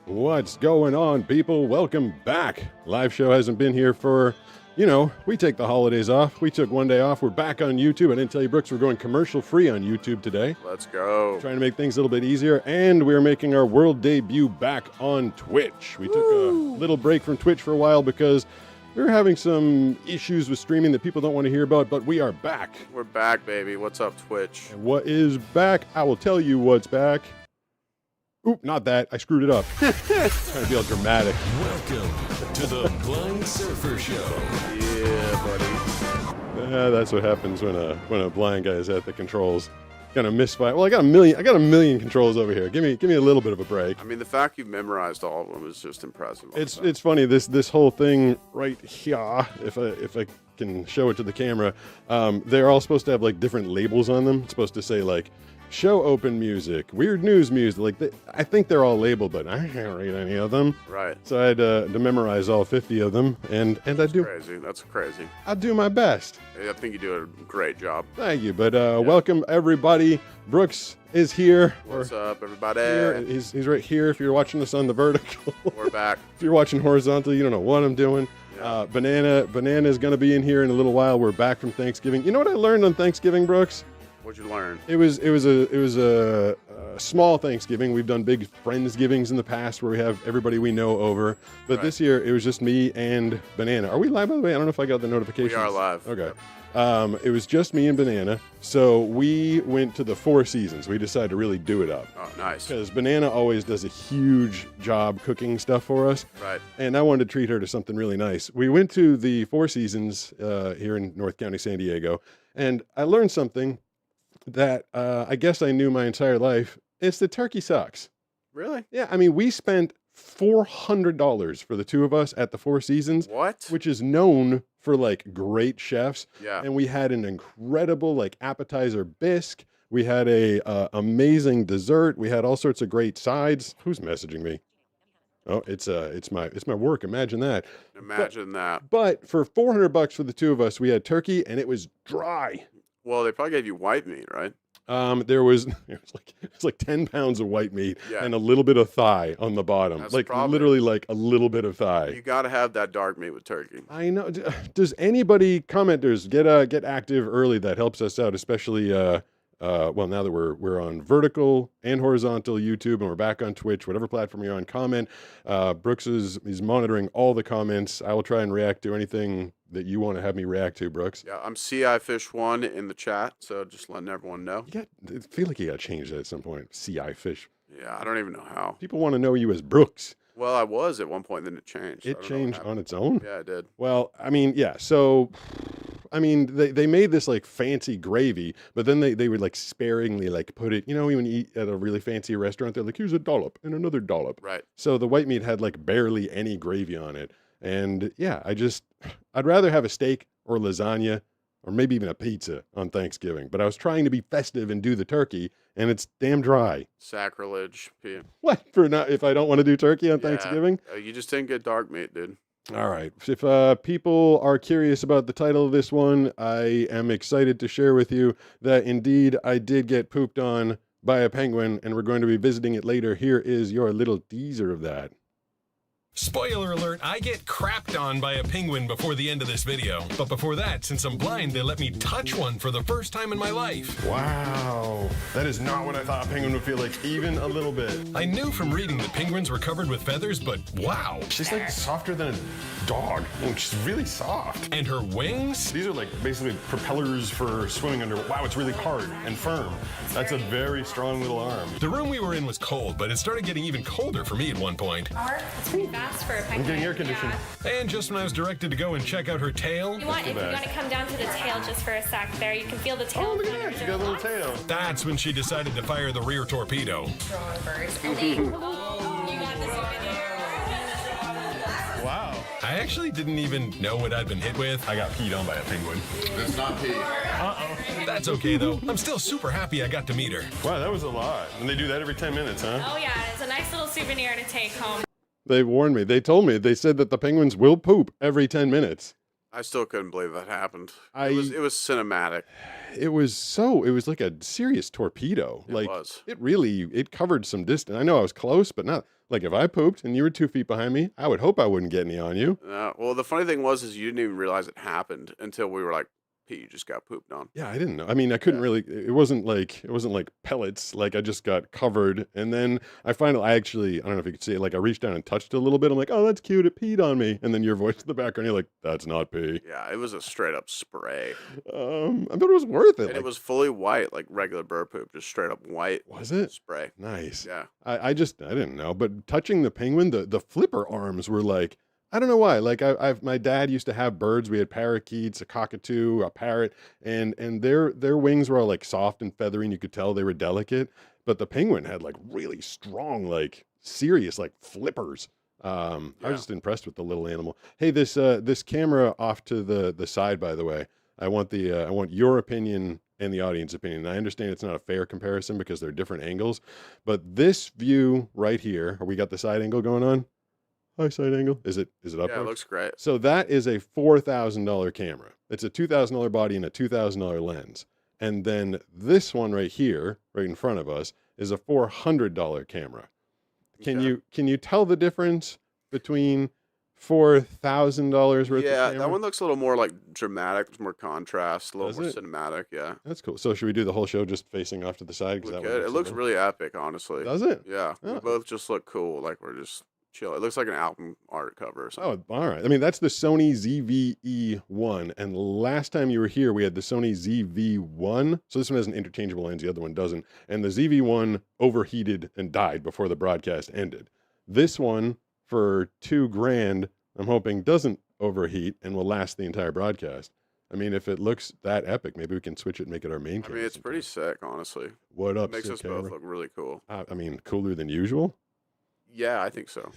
What's going on, people? Welcome back. Live show hasn't been here for, we take the holidays off. We took one day off. We're back on YouTube. I didn't tell you, Brooks, we're going commercial free on YouTube today. Let's go. Trying to make things a little bit easier. And we're making our world debut back on Twitch. We took a little break from Twitch for a while because we were having some issues with streaming that people don't want to hear about, but we are back. We're back, baby. What's up, Twitch? And what is back? I will tell you what's back. Oop, not that. I screwed it up. Trying to be all dramatic. Welcome to the Blind Surfer Show. Yeah, buddy. That's what happens when a blind guy is at the controls. Gonna misfire. Well, I got a million controls over here. Give me a little bit of a break. I mean, the fact you've memorized all of them is just impressive. It's funny, this whole thing right here, if I can show it to the camera, they're all supposed to have like different labels on them. It's supposed to say like show open music, weird news music. Like I think they're all labeled, but I can't read any of them. Right. So I had to memorize all 50 of them, and I do. Crazy. That's crazy. I do my best. I think you do a great job. Thank you. But welcome everybody. Brooks is here. What's up, everybody? Here. He's right here. If you're watching this on the vertical, We're back. If you're watching horizontal, you don't know what I'm doing. Yeah. Banana is going to be in here in a little while. We're back from Thanksgiving. You know what I learned on Thanksgiving, Brooks? What'd you learn? It was a small Thanksgiving. We've done big Friendsgivings in the past where we have everybody we know over. But Right. this year it was just me and Banana. Are we live, by the way? I don't know if I got the notifications. We are live. Okay. Yep. It was just me and Banana. So we went to the Four Seasons. We decided to really do it up. Oh, nice. Because Banana always does a huge job cooking stuff for us. Right. And I wanted to treat her to something really nice. We went to the Four Seasons here in North County, San Diego. And I learned something that I guess I knew my entire life. It's that turkey sucks. Really? Yeah, I mean, we spent $400 for the two of us at the Four Seasons, What? which is known for like great chefs. Yeah. And we had an incredible like appetizer bisque. We had a amazing dessert. We had all sorts of great sides. Who's messaging me? Oh, it's my work. Imagine that. Imagine that. But for $400 for the two of us, we had turkey and it was dry. Well, they probably gave you white meat, right? There was it was like 10 pounds of white meat Yeah. and a little bit of thigh on the bottom. That's like probably- literally like a little bit of thigh. You got to have that dark meat with turkey. I know. Does anybody commenters get active early? That helps us out, especially well, now that we're on vertical and horizontal YouTube and we're back on Twitch, whatever platform you're on, comment. Brooks is monitoring all the comments. I will try and react to anything that you want to have me react to, Brooks. Yeah, I'm CI Fish 1 in the chat, so just letting everyone know. I feel like you got to change that at some point. CI Fish. Yeah, I don't even know how. People want to know you as Brooks. Well, I was at one point, then it changed. I It don't know what changed happened. on its own. Yeah, it did. Well, I mean, yeah. So, I mean, they made this like fancy gravy, but then they would like sparingly like put it, when you eat at a really fancy restaurant, they're like, here's a dollop and another dollop. Right. So the white meat had like barely any gravy on it. And yeah, I'd rather have a steak or lasagna or maybe even a pizza on Thanksgiving. But I was trying to be festive and do the turkey, and it's damn dry. Sacrilege. What for not if I don't want to do turkey on Yeah. Thanksgiving? You just didn't get dark meat, dude. All right. If people are curious about the title of this one, I am excited to share with you that indeed I did get pooped on by a penguin, and we're going to be visiting it later. Here is your little teaser of that. Spoiler alert, I get crapped on by a penguin before the end of this video. But before that, since I'm blind, they let me touch one for the first time in my life. Wow. That is not what I thought a penguin would feel like, even a little bit. I knew from reading that penguins were covered with feathers, but wow. She's like softer than a dog. She's really soft. And her wings? These are like basically propellers for swimming under. Wow, it's really hard and firm. That's a very strong little arm. The room we were in was cold, but it started getting even colder for me at one point. It's pretty fast for a penguin. I'm getting air conditioned. And just when I was directed to go and check out her tail, If you want to come down to the tail just for a sec there, you can feel the tail. Oh, look at that. She got a little tail. that's when she decided to fire the rear torpedo. Wow. I actually didn't even know what I'd been hit with. I got peed on by a penguin. It's not pee. That's okay though. I'm still super happy I got to meet her. Wow, that was a lot. And they do that every 10 minutes, huh? Oh yeah, it's a nice little souvenir to take home. They warned me. They told me. They said that the penguins will poop every 10 minutes. I still couldn't believe that happened. I- It was cinematic. It was like a serious torpedo. It like was. it covered some distance. I know I was close, but not Like if I pooped and you were 2 feet behind me, I would hope I wouldn't get any on you. Well, the funny thing was, is you didn't even realize it happened until we were like, Pete, you just got pooped on. Yeah, I didn't know. I mean, I couldn't Yeah. really. It wasn't like pellets. Like I just got covered, and then I actually, I don't know if you could see it. Like I reached down and touched it a little bit. I'm like, oh, that's cute. It peed on me. And then your voice in the background, you're like, that's not pee. Yeah, it was a straight up spray. I thought it was worth it. And it was fully white, like regular bird poop, just straight up white Was it? spray. Nice. Yeah. I didn't know, but touching the penguin, the flipper arms were like, I don't know why. Like my dad used to have birds. We had parakeets, a cockatoo, a parrot, and their wings were all like soft and feathery, and you could tell they were delicate. But the penguin had like really strong, like serious, like flippers. I was Yeah. just impressed with the little animal. Hey, this camera off to the side, by the way. I want your opinion and the audience opinion. I understand it's not a fair comparison because they're different angles, but this view right here, we got the side angle going on. Hi, side angle. Is it up? Yeah, it looks great. So that is a $4,000 camera. It's a $2,000 body and a $2,000 lens. And then this one right here, right in front of us, is a $400 camera. Okay. Can you tell the difference between $4,000 worth of Yeah, camera? that one looks a little more like dramatic. There's more contrast, a little Does more it? cinematic. Yeah. That's cool. So should we do the whole show just facing off to the side? 'Cause Look that good. would It looks super- really epic, honestly. Does it? Yeah. We Oh. both just look cool. Like we're just chill. It looks like an album art cover or something. Oh, all right. I mean, that's the Sony ZV-E1. And last time you were here, we had the Sony ZV-1. So this one has an interchangeable lens. The other one doesn't. And the ZV-1 overheated and died before the broadcast ended. This one, for $2,000, I'm hoping doesn't overheat and will last the entire broadcast. I mean, if it looks that epic, maybe we can switch it and make it our main I camera. mean, it's pretty sometime. sick, honestly. What It up, makes sick us both camera? look really cool. I mean, cooler than usual. Yeah, I think so.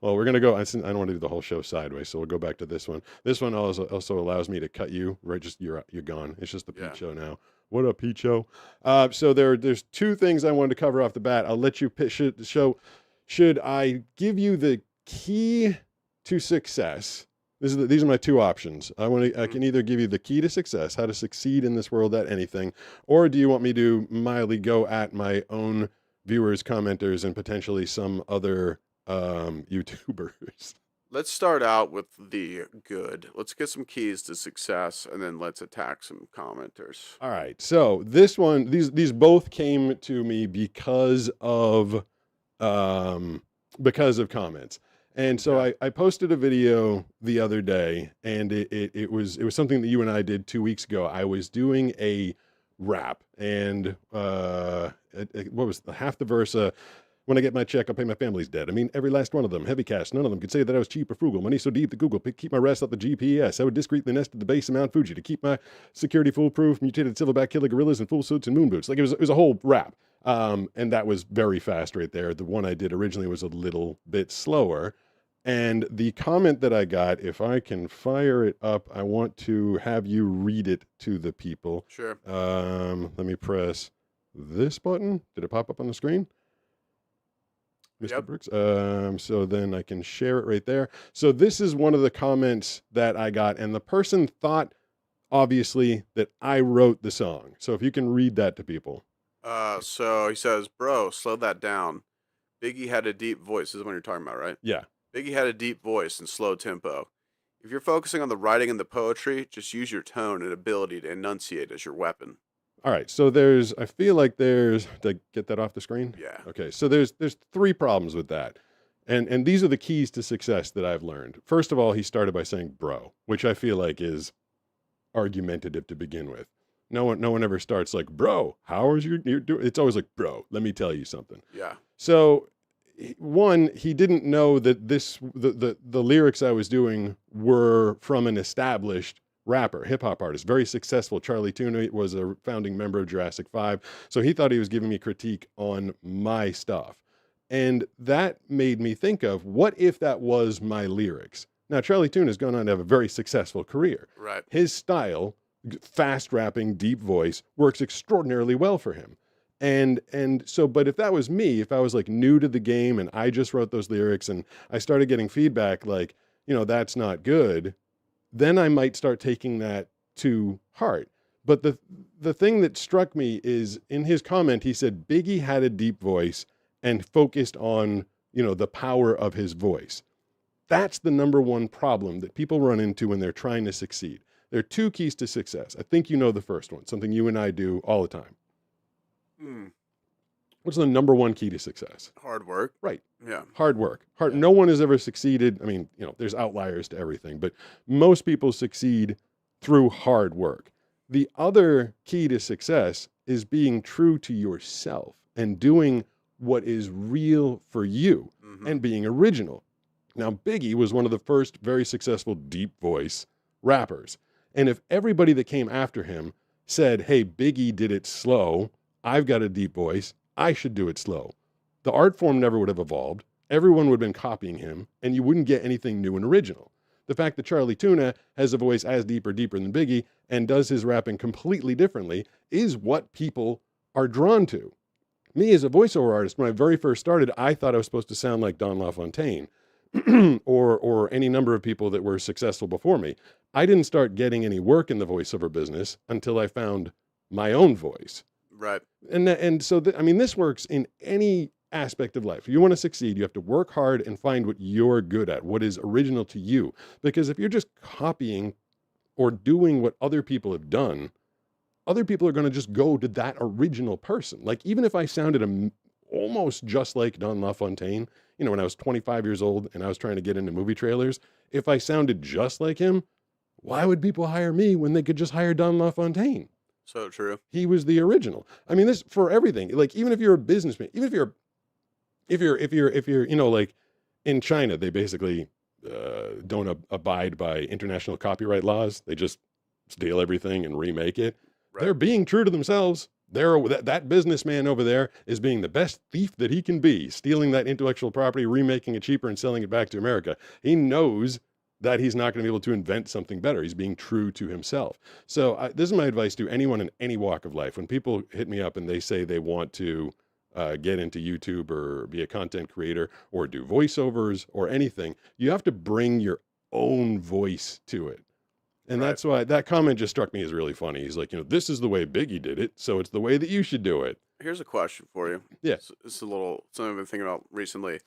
Well, we're gonna go. I don't want to do the whole show sideways, so we'll go back to this one. This one also allows me to cut you right. Just you're gone. It's just the Pete Yeah. Show now. What up, Pete Show? So there's two things I wanted to cover off the bat. I'll let you pitch it. Should I give you the key to success? These are my two options. I can either give you the key to success, how to succeed in this world at anything, or do you want me to mildly go at my own viewers, commenters, and potentially some other YouTubers? Let's start out with the good. Let's get some keys to success, and then let's attack some commenters. All right. So this one, these both came to me because of comments. And so Yeah. I posted a video the other day, and it was something that you and I did 2 weeks ago. I was doing a rap, and what was half the verse? When I get my check, I'll pay my family's debt. I mean, every last one of them, heavy cash. None of them could say that I was cheap or frugal. Money so deep that Google keep my rest out the GPS. I would discreetly nest at the base of Mount Fuji to keep my security foolproof. Mutated silverback killer gorillas in full suits and moon boots. Like it was a whole rap. And that was very fast right there. The one I did originally was a little bit slower. And the comment that I got, if I can fire it up, I want to have you read it to the people. Sure. Let me press this button. Did it pop up on the screen? Mr. Yep. Brooks. So then I can share it right there. So this is one of the comments that I got, and the person thought, obviously, that I wrote the song. So if you can read that to people. So he says, "Bro, slow that down. Biggie had a deep voice." This is what you're talking about, right? Yeah. Biggie had a deep voice and slow tempo. If you're focusing on the writing and the poetry, just use your tone and ability to enunciate as your weapon. All right. So I feel like did I get that off the screen? Yeah. Okay. So there's three problems with that. And these are the keys to success that I've learned. First of all, he started by saying bro, which I feel like is argumentative to begin with. No one ever starts like, bro, how is you doing? It's always like, bro, let me tell you something. Yeah. So one, he didn't know that the lyrics I was doing were from an established rapper, hip hop artist, very successful. Charlie Tuna was a founding member of Jurassic 5. So he thought he was giving me critique on my stuff. And that made me think of, what if that was my lyrics? Now, Charlie Tuna has gone on to have a very successful career. Right. His style, fast rapping, deep voice, works extraordinarily well for him. And so, but if that was me, if I was like new to the game and I just wrote those lyrics and I started getting feedback like, that's not good, then I might start taking that to heart. But the thing that struck me is in his comment, he said Biggie had a deep voice and focused on, the power of his voice. That's the number one problem that people run into when they're trying to succeed. There are two keys to success. I think you know the first one, something you and I do all the time. Hmm. What's the number one key to success? Hard work. Right. Yeah. Hard work. Yeah. No one has ever succeeded. I mean, there's outliers to everything, but most people succeed through hard work. The other key to success is being true to yourself and doing what is real for you Mhm. and being original. Now, Biggie was one of the first very successful deep voice rappers. And if everybody that came after him said, hey, Biggie did it slow, I've got a deep voice, I should do it slow, the art form never would have evolved. Everyone would have been copying him, and you wouldn't get anything new and original. The fact that Charlie Tuna has a voice as deep or deeper than Biggie and does his rapping completely differently is what people are drawn to. Me as a voiceover artist, when I very first started, I thought I was supposed to sound like Don LaFontaine or any number of people that were successful before me. I didn't start getting any work in the voiceover business until I found my own voice. Right. And so, this works in any aspect of life. If you want to succeed, you have to work hard and find what you're good at, what is original to you. Because if you're just copying or doing what other people have done, other people are going to just go to that original person. Like, even if I sounded almost just like Don LaFontaine, when I was 25 years old and I was trying to get into movie trailers, if I sounded just like him, why would people hire me when they could just hire Don LaFontaine? So true. He was the original. I mean, this for everything. Like, even if you're a businessman, even if you're, like in China, they basically don't abide by international copyright laws. They just steal everything and remake it. Right. They're being true to themselves. That businessman over there is being the best thief that he can be, stealing that intellectual property, remaking it cheaper, and selling it back to America. He knows that he's not going to be able to invent something better. He's being true to himself. So this is my advice to anyone in any walk of life. When people hit me up and they say they want to get into YouTube or be a content creator or do voiceovers or anything, you have to bring your own voice to it. And Right. that's why that comment just struck me as really funny. He's like, this is the way Biggie did it, so it's the way that you should do it. Here's a question for you. Yeah. It's a little something I've been thinking about recently.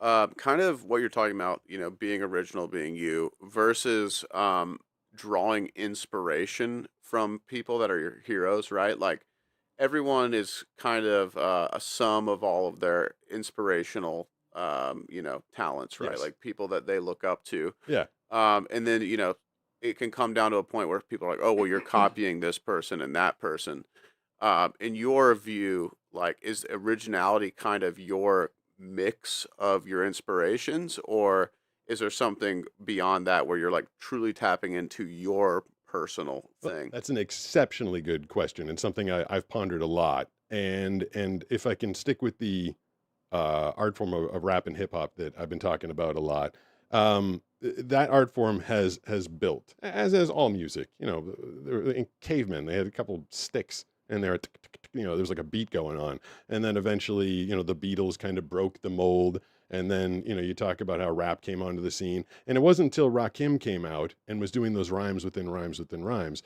Kind of what you're talking about, being original, being you, versus drawing inspiration from people that are your heroes, right? Like, everyone is kind of a sum of all of their inspirational, talents, right? Yes. Like, people that they look up to. Yeah. And then, it can come down to a point where people are like, oh, well, you're copying this person and that person. In your view, like, is originality kind of your mix of your inspirations, or is there something beyond that where you're like truly tapping into your personal Well, thing? that's an exceptionally good question and something I've pondered a lot. And if I can stick with the art form of rap and hip hop that I've been talking about a lot, that art form has built, as all music. In cavemen, they had a couple sticks and there was like a beat going on, and then eventually, the Beatles kind of broke the mold. And then, you talk about how rap came onto the scene, and it wasn't until Rakim came out and was doing those rhymes within rhymes within rhymes.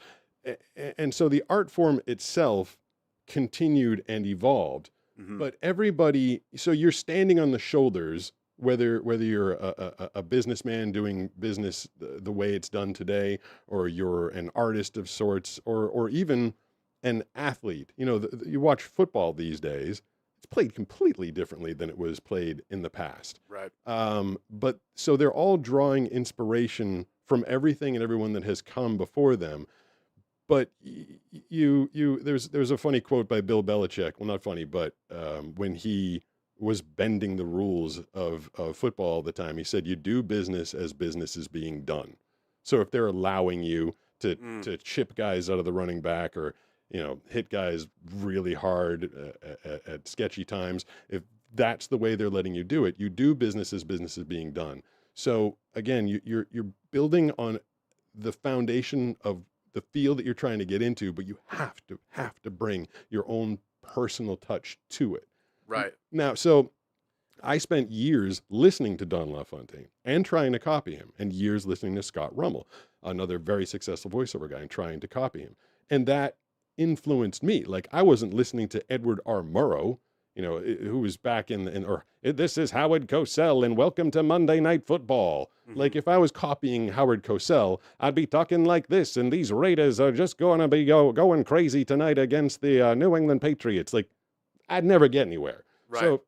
And so the art form itself continued and evolved, Hmm. but everybody, so you're standing on the shoulders, whether you're a businessman doing business the way it's done today, or you're an artist of sorts, or even an athlete. You watch football these days, it's played completely differently than it was played in the past. Right. But so they're all drawing inspiration from everything and everyone that has come before them. But there's a funny quote by Bill Belichick. Well, not funny, but when he was bending the rules of football all the time, he said, "You do business as business is being done." So if they're allowing you to chip guys out of the running back, or hit guys really hard at sketchy times, if that's the way they're letting you do it, you do business as business is being done. So again, you're building on the foundation of the field that you're trying to get into, but you have to bring your own personal touch to it. Right. Now, so I spent years listening to Don LaFontaine and trying to copy him, and years listening to Scott Rummel, another very successful voiceover guy, and trying to copy him. And that influenced me. Like, I wasn't listening to Edward R. Murrow who was back this is Howard Cosell and welcome to Monday Night Football. Like, if I was copying Howard Cosell, I'd be talking like this, and these Raiders are just going to be going crazy tonight against the New England Patriots. Like, I'd never get anywhere. Right. So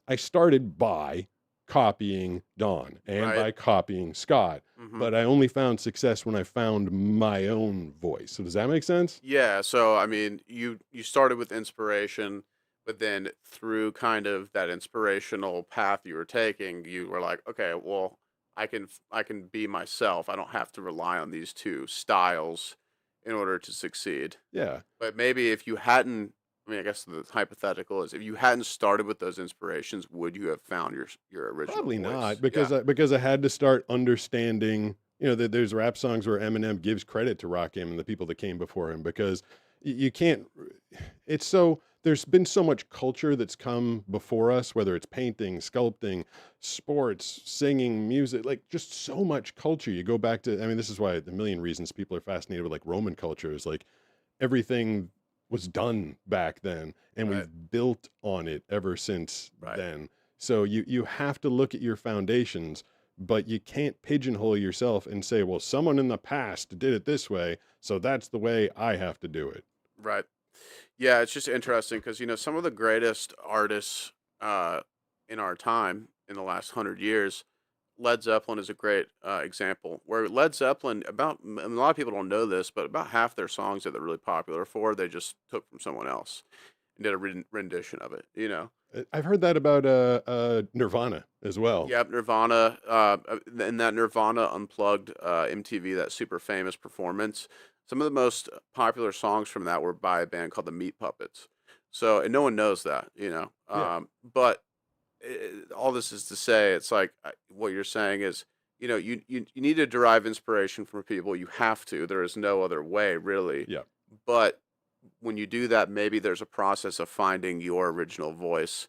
I started by copying Don and Right. by copying Scott, but I only found success when I found my own voice. So does that make sense? Yeah, so I mean, you started with inspiration, but then through kind of that inspirational path you were taking, you were like, okay, well, I can be myself. I don't have to rely on these two styles in order to succeed. Yeah. But maybe if you hadn't, I mean, I guess the hypothetical is if you hadn't started with those inspirations, would you have found your original Probably voice? not, because I had to start understanding. That there's rap songs where Eminem gives credit to Rakim and the people that came before him, because you can't. It's so there's been so much culture that's come before us, whether it's painting, sculpting, sports, singing, music, like just so much culture. You go back to, I mean, this is why a million reasons people are fascinated with like Roman culture is like everything was done back then, and Right. we've built on it ever since Right. then. So you have to look at your foundations, but you can't pigeonhole yourself and say, well, someone in the past did it this way, so that's the way I have to do it. Right. Yeah, it's just interesting because some of the greatest artists in our time in the last 100 years, Led Zeppelin is a great example. Where Led Zeppelin, a lot of people don't know this, but about half their songs that they're really popular for, they just took from someone else and did a rendition of it. I've heard that about Nirvana as well. Yep, Nirvana, and that Nirvana Unplugged MTV, that super famous performance. Some of the most popular songs from that were by a band called the Meat Puppets. So, and no one knows that. Yeah. But all this is to say, it's like what you're saying is, you need to derive inspiration from people. You have to. There is no other way, really. Yeah. But when you do that, maybe there's a process of finding your original voice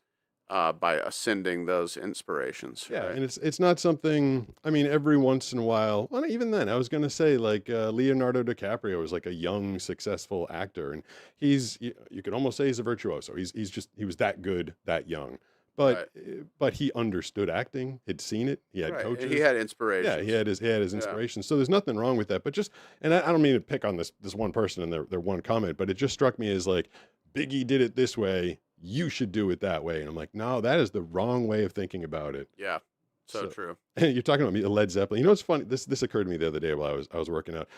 by ascending those inspirations. Yeah, right? and it's not something. I mean, every once in a while. Well, even then, I was gonna say like Leonardo DiCaprio was like a young, successful actor, and you could almost say he's a virtuoso. He was that good, that young, but but he understood acting. He'd seen it. He had Right. coaches. He had inspiration. Yeah, he had his Yeah. inspiration. So there's nothing wrong with that. But and I don't mean to pick on this one person and their one comment, but it just struck me as like Biggie did it this way, you should do it that way. And I'm like, no, that is the wrong way of thinking about it. Yeah. So So- true. You're talking about Led Zeppelin. You know what's funny? This occurred to me the other day while I was working out.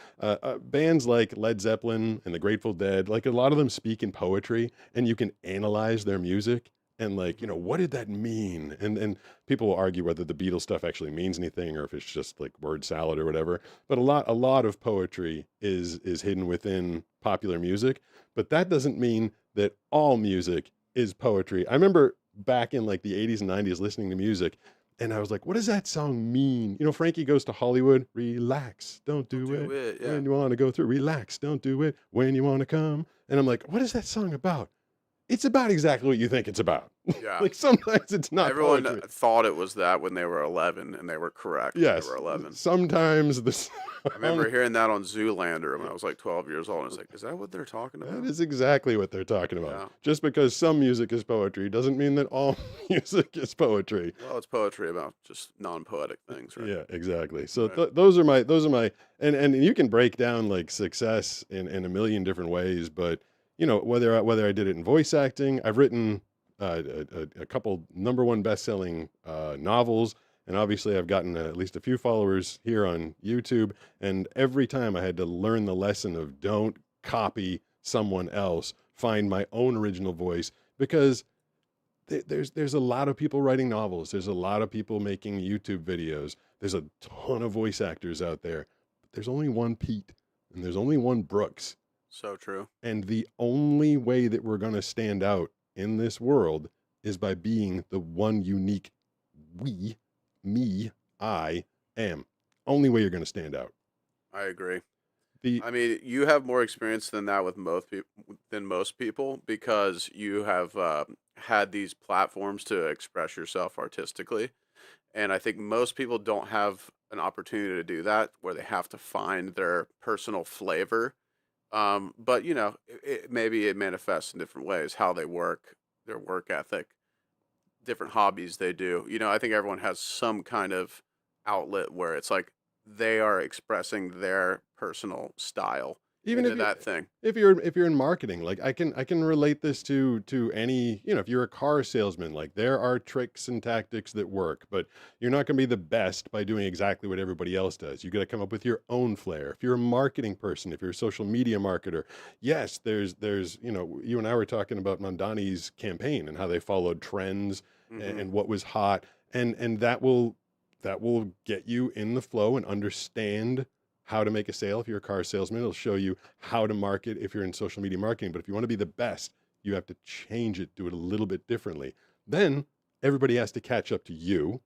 Bands like Led Zeppelin and the Grateful Dead, like a lot of them speak in poetry, and you can analyze their music and like what did that mean? And people will argue whether the Beatles stuff actually means anything or if it's just like word salad or whatever. But a lot of poetry is hidden within popular music, but that doesn't mean that all music is poetry. I remember back in like the 80s and 90s listening to music, and I was like, what does that song mean? Frankie Goes to Hollywood. Relax, don't do it. Yeah. When you want to go through, relax, don't do it. When you want to come. And I'm like, what is that song about? It's about exactly what you think it's about. Yeah. Like sometimes it's not Everyone poetry. thought it was that when they were 11, and they were correct. Yes. They were 11. Sometimes this. I remember hearing that on Zoolander when I was like 12 years old. And it's like, is that what they're talking about? That is exactly what they're talking about. Yeah. Just because some music is poetry doesn't mean that all music is poetry. Well, it's poetry about just non-poetic things, right? Yeah, exactly. So Right. those are my and you can break down like success in a million different ways, but whether I did it in voice acting, I've written a couple #1 best-selling novels, and obviously I've gotten at least a few followers here on YouTube, and every time I had to learn the lesson of don't copy someone else, find my own original voice, because there's a lot of people writing novels. There's a lot of people making YouTube videos. There's a ton of voice actors out there. But there's only one Pete, and there's only one Brooks. So true. And the only way that we're going to stand out in this world is by being the one unique I am. Only way you're going to stand out. I agree. The I mean, you have more experience than that with most people because you have had these platforms to express yourself artistically, and I think most people don't have an opportunity to do that where they have to find their personal flavor. But maybe it manifests in different ways how they work their work ethic, different hobbies they do. You know, I think everyone has some kind of outlet where it's like they are expressing their personal style Even into if you that thing. if you're in marketing, like I can relate this to any, if you're a car salesman, like there are tricks and tactics that work, but you're not going to be the best by doing exactly what everybody else does. You got to come up with your own flair. If you're a marketing person, if you're a social media marketer, yes, there's you and I were talking about Mondani's campaign and how they followed trends Hmm. and what was hot, and that will get you in the flow and understand how to make a sale. If you're a car salesman, it'll show you how to market if you're in social media marketing. But if you want to be the best, you have to change it, do it a little bit differently. Then everybody has to catch up to you,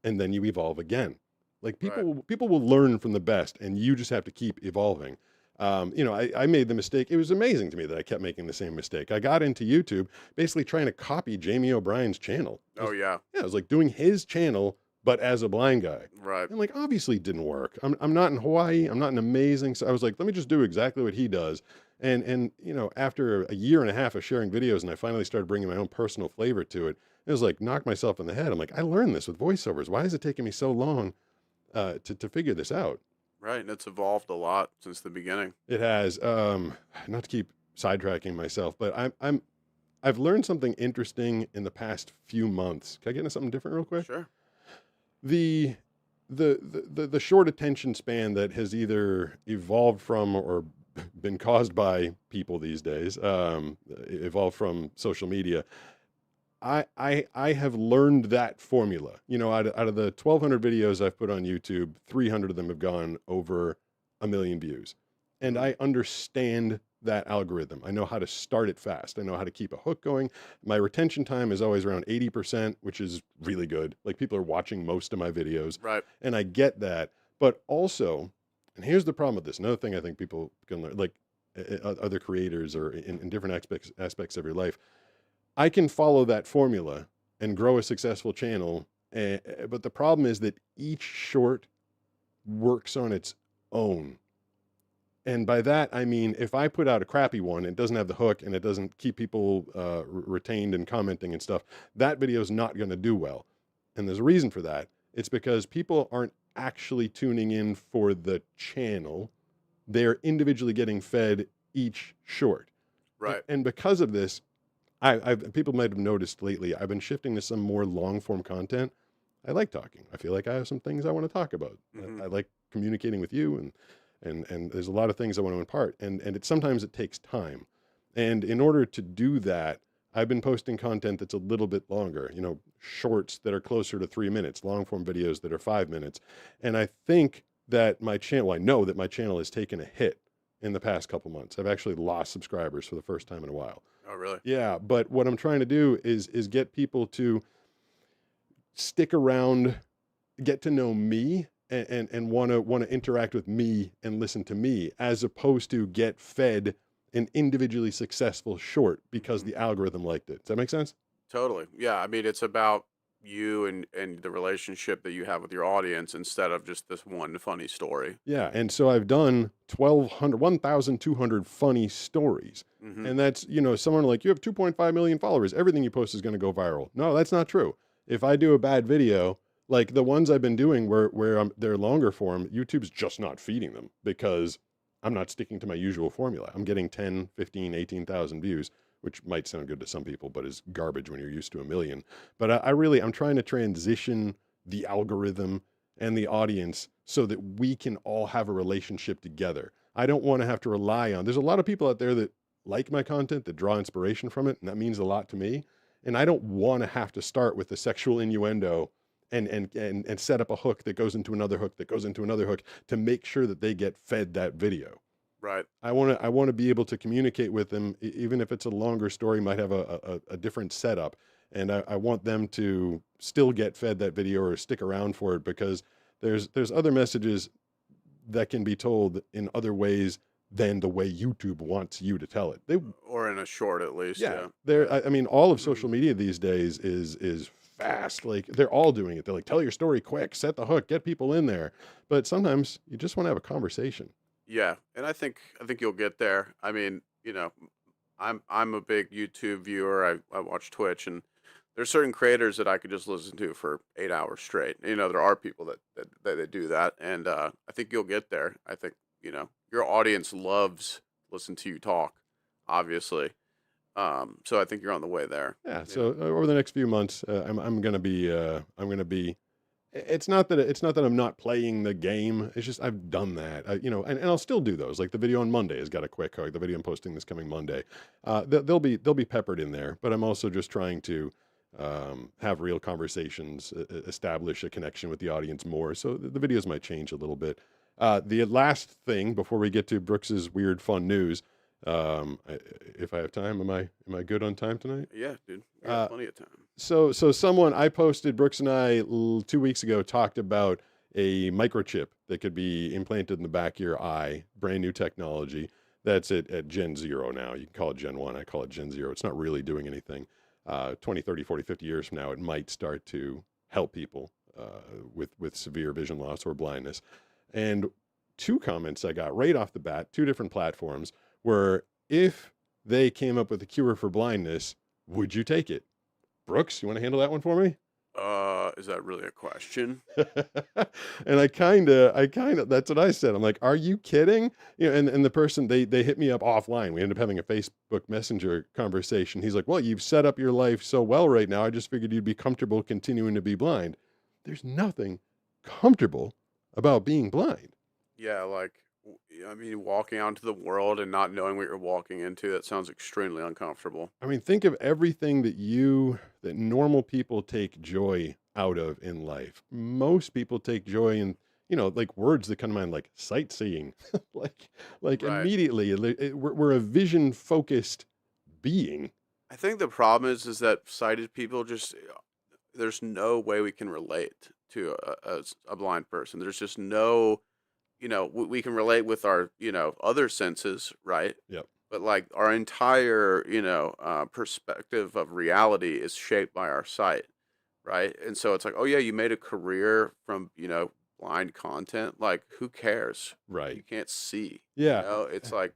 and then you evolve again. Like Right. people will learn from the best, and you just have to keep evolving. I made the mistake. It was amazing to me that I kept making the same mistake. I got into YouTube basically trying to copy Jamie O'Brien's channel. Oh yeah. Yeah, it was like doing his channel, but as a blind guy. Right. And like, obviously it didn't work. I'm not in Hawaii. I'm not an amazing. So I was like, let me just do exactly what he does. And after a year and a half of sharing videos, and I finally started bringing my own personal flavor to it, it was like knock myself in the head. I'm like, I learned this with voiceovers. Why is it taking me so long to figure this out? Right. And it's evolved a lot since the beginning. It has. Not to keep sidetracking myself, but I've learned something interesting in the past few months. Can I get into something different real quick? Sure. the the short attention span that has either evolved from or been caused by people these days, evolved from social media. I have learned that formula. Out of the 1,200 videos I've put on YouTube, 300 of them have gone over a million views, and Mhm. I understand that algorithm. I know how to start it fast. I know how to keep a hook going. My retention time is always around 80%, which is really good. Like people are watching most of my videos, Right. and I get that. But also, and here's the problem with this. Another thing I think people can learn, like other creators or in different aspects of your life, I can follow that formula and grow a successful channel. But the problem is that each short works on its own. And by that, I mean, if I put out a crappy one, it doesn't have the hook and it doesn't keep people retained and commenting and stuff, that video is not going to do well. And there's a reason for that. It's because people aren't actually tuning in for the channel. They're individually getting fed each short. Right. And because of this, people might have noticed lately, I've been shifting to some more long form content. I like talking. I feel like I have some things I want to talk about. Mhm. I like communicating with you, and there's a lot of things I want to impart. And sometimes it takes time. And in order to do that, I've been posting content that's a little bit longer, shorts that are closer to 3 minutes, long form videos that are 5 minutes. And I think that I know that my channel has taken a hit in the past couple months. I've actually lost subscribers for the first time in a while. Oh really? Yeah, but what I'm trying to do is get people to stick around, get to know me, and want to interact with me and listen to me, as opposed to get fed an individually successful short because Mhm. the algorithm liked it. Does that make sense? Totally. Yeah. I mean, it's about you and the relationship that you have with your audience instead of just this one funny story. Yeah, and so I've done 1,200 funny stories. Hmm. And that's, someone like, you have 2.5 million followers. Everything you post is going to go viral. No, that's not true. If I do a bad video, like the ones I've been doing where they're longer form, YouTube's just not feeding them because I'm not sticking to my usual formula. I'm getting 10, 15, 18,000 views, which might sound good to some people, but is garbage when you're used to a million. But I'm trying to transition the algorithm and the audience so that we can all have a relationship together. I don't want to have to rely on, there's a lot of people out there that like my content, that draw inspiration from it, and that means a lot to me. And I don't want to have to start with the sexual innuendo and set up a hook that goes into another hook that goes into another hook to make sure that they get fed that video. Right. I want to be able to communicate with them, even if it's a longer story, might have a different setup, and I want them to still get fed that video or stick around for it, because there's other messages that can be told in other ways than the way YouTube wants you to tell it. Or in a short, at least. Yeah, Yeah. I mean, all of Mhm. social media these days is fast. Like they're all doing it. They're like, tell your story quick, set the hook, get people in there. But sometimes you just want to have a conversation. Yeah. And I think you'll get there. I mean, I'm a big YouTube viewer. I watch Twitch, and there's certain creators that I could just listen to for 8 hours straight. You know, there are people that do that, and I think you'll get there. I think your audience loves listen to you talk, obviously. So I think you're on the way there. Yeah. So over the next few months, I'm gonna be It's not that I'm not playing the game. It's just I've done that. And I'll still do those. Like the video on Monday has got a quick hook. The video I'm posting this coming Monday, they'll be peppered in there. But I'm also just trying to have real conversations, establish a connection with the audience more. So the videos might change a little bit. The last thing before we get to Brooks's weird fun news, if I have time, am I good on time tonight? Yeah, dude, we got plenty of time. So someone I posted, Brooks and I 2 weeks ago talked about a microchip that could be implanted in the back of your eye, brand new technology. That's at Gen 0 now. You can call it Gen 1. I call it Gen 0. It's not really doing anything. 20, 30, 40, 50 years from now, it might start to help people with severe vision loss or blindness. And 2 comments I got right off the bat, 2 different platforms, were if they came up with a cure for blindness, would you take it? Brooks, you want to handle that one for me? Is that really a question? And I kind of, that's what I said. I'm like, are you kidding? And the person, they hit me up offline. We ended up having a Facebook Messenger conversation. He's like, well, you've set up your life so well right now. I just figured you'd be comfortable continuing to be blind. There's nothing comfortable about being blind. Yeah, like, I mean, walking out into the world and not knowing what you're walking into, that sounds extremely uncomfortable. I mean, think of everything that normal people take joy out of in life. Most people take joy in, like words that come to mind, like sightseeing, like Right. immediately. We're a vision focused being. I think the problem is that sighted people just, there's no way we can relate to a blind person. There's just no, we can relate with our, other senses, right? Yep. But like our entire, perspective of reality is shaped by our sight, right? And so it's like, oh yeah, you made a career from, blind content. Like, who cares? You Right. can't see. Yeah. It's like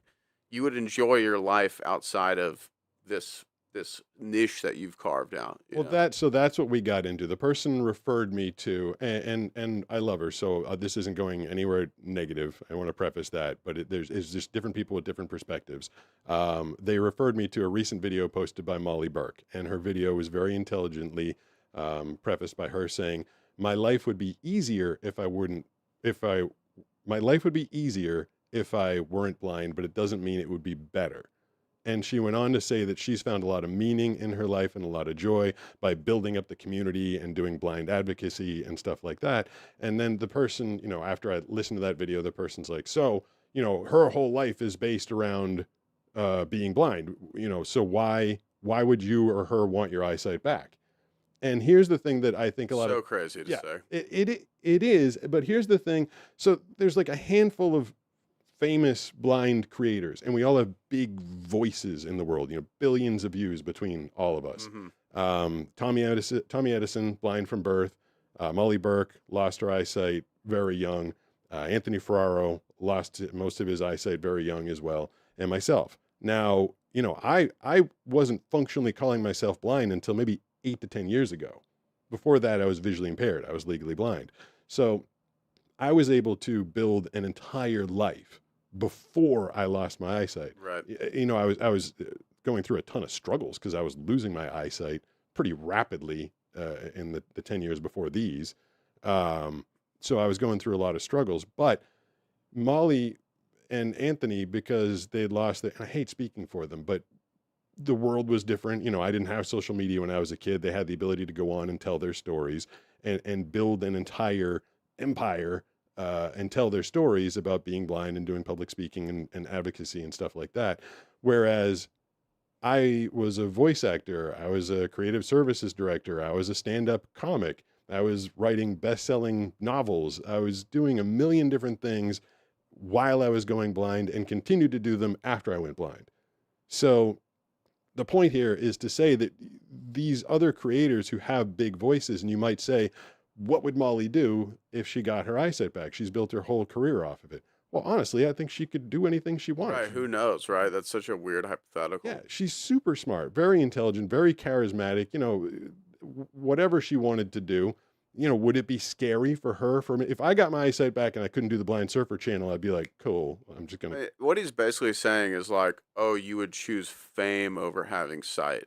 you would enjoy your life outside of this niche that you've carved out. Well, that's what we got into. The person referred me to, and I love her. So this isn't going anywhere negative. I want to preface that, but it's just different people with different perspectives. They referred me to a recent video posted by Molly Burke, and her video was very intelligently prefaced by her saying, "My life would be easier my life would be easier if I weren't blind, but it doesn't mean it would be better." And she went on to say that she's found a lot of meaning in her life and a lot of joy by building up the community and doing blind advocacy and stuff like that. And then the person, after I listened to that video, the person's like, so, her whole life is based around being blind, so why would you or her want your eyesight back? And here's the thing that I think a lot so of, crazy to yeah, say. it is, but here's the thing. So there's like a handful of famous blind creators, and we all have big voices in the world, billions of views between all of us. Hmm. Tommy Edison, blind from birth. Molly Burke lost her eyesight very young. Anthony Ferraro lost most of his eyesight very young as well. And myself. Now, I wasn't functionally calling myself blind until maybe 8 to 10 years ago. Before that, I was visually impaired. I was legally blind. So I was able to build an entire life before I lost my eyesight. Right. I was going through a ton of struggles because I was losing my eyesight pretty rapidly in the 10 years before these. So I was going through a lot of struggles. But Molly and Anthony, because they'd lost and I hate speaking for them, but the world was different. I didn't have social media when I was a kid. They had the ability to go on and tell their stories and build an entire empire and tell their stories about being blind and doing public speaking and advocacy and stuff like that. Whereas I was a voice actor, I was a creative services director, I was a stand-up comic, I was writing best-selling novels, I was doing a million different things while I was going blind and continued to do them after I went blind. So the point here is to say that these other creators who have big voices, and you might say, what would Molly do if she got her eyesight back? She's built her whole career off of it. Well, honestly, I think she could do anything she wanted. Right, who knows, right? That's such a weird Yeah, hypothetical. she's super smart, very intelligent, very charismatic. Whatever she wanted to do, would it be scary for her? For me, if I got my eyesight back and I couldn't do the Blind Surfer channel, I'd be like, cool. I'm just gonna. What he's basically saying is like, oh, you would choose fame over having sight,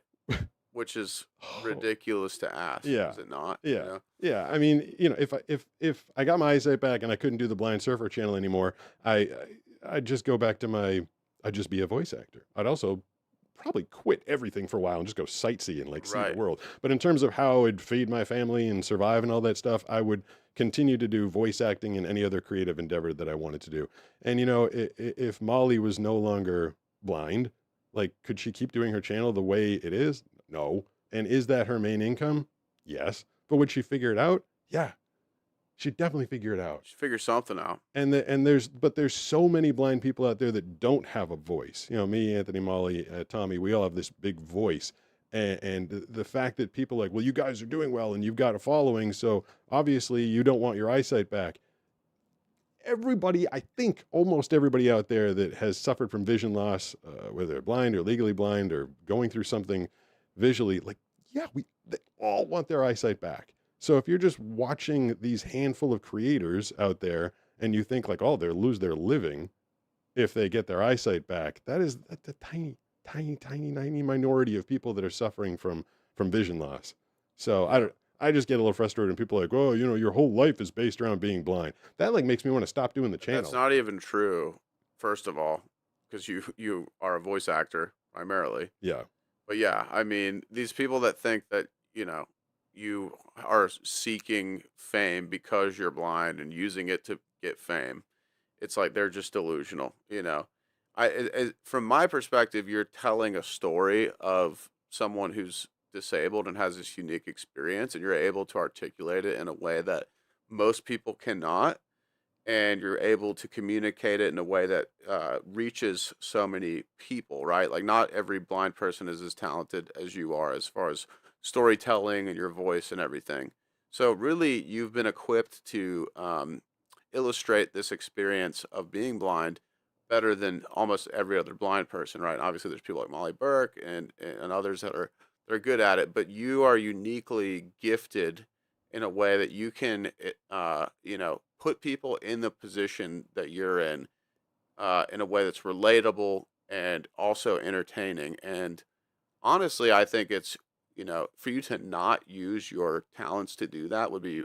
which is Oh, ridiculous to ask, yeah, is it not? You yeah, know? yeah. I mean, if I got my eyesight back and I couldn't do the Blind Surfer channel anymore, I'd just go back to I'd just be a voice actor. I'd also probably quit everything for a while and just go sightsee and like see the Right. world. But in terms of how I'd feed my family and survive and all that stuff, I would continue to do voice acting and any other creative endeavor that I wanted to do. And if Molly was no longer blind, like could she keep doing her channel the way it is? No. And is that her main income? Yes. But would she figure it out? Yeah. She'd definitely figure it out. Just figure something out. And there's so many blind people out there that don't have a voice. Me, Anthony, Molly, Tommy, we all have this big voice, and the fact that people are like, well, you guys are doing well and you've got a following, so obviously you don't want your eyesight back. Everybody, I think almost everybody out there that has suffered from vision loss, whether they're blind or legally blind or going through something visually, like, yeah, they all want their eyesight back. So if you're just watching these handful of creators out there and you think like, oh, they'll lose their living if they get their eyesight back, that's a tiny, tiny, tiny, tiny minority of people that are suffering from vision loss. So I Yeah. don't. I just get a little frustrated when people are like, oh, your whole life is based around being blind. That like makes me want to stop doing the That's channel. not even true, first of all, because you are a voice actor primarily. Yeah. But yeah, I mean, these people that think that, you are seeking fame because you're blind and using it to get fame, it's like they're just delusional. From my perspective, you're telling a story of someone who's disabled and has this unique experience, and you're able to articulate it in a way that most people cannot, and you're able to communicate it in a way that reaches so many people, right? Like, not every blind person is as talented as you are as far as storytelling and your voice and everything. So, really, you've been equipped to illustrate this experience of being blind better than almost every other blind person, right? Obviously, there's people like Molly Burke and others that are good at it, but you are uniquely gifted in a way that you can, put people in the position that you're in a way that's relatable and also entertaining. And honestly, I think it's, for you to not use your talents to do that would be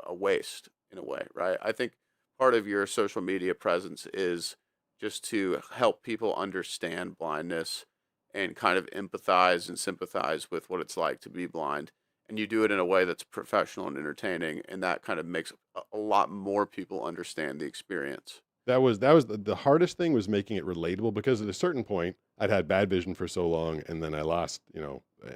a waste in a way, right? I think part of your social media presence is just to help people understand blindness and kind of empathize and sympathize with what it's like to be blind. And you do it in a way that's professional and entertaining, and that kind of makes a lot more people understand the experience. That was the hardest thing was making it relatable because at a certain point I'd had bad vision for so long and then I lost,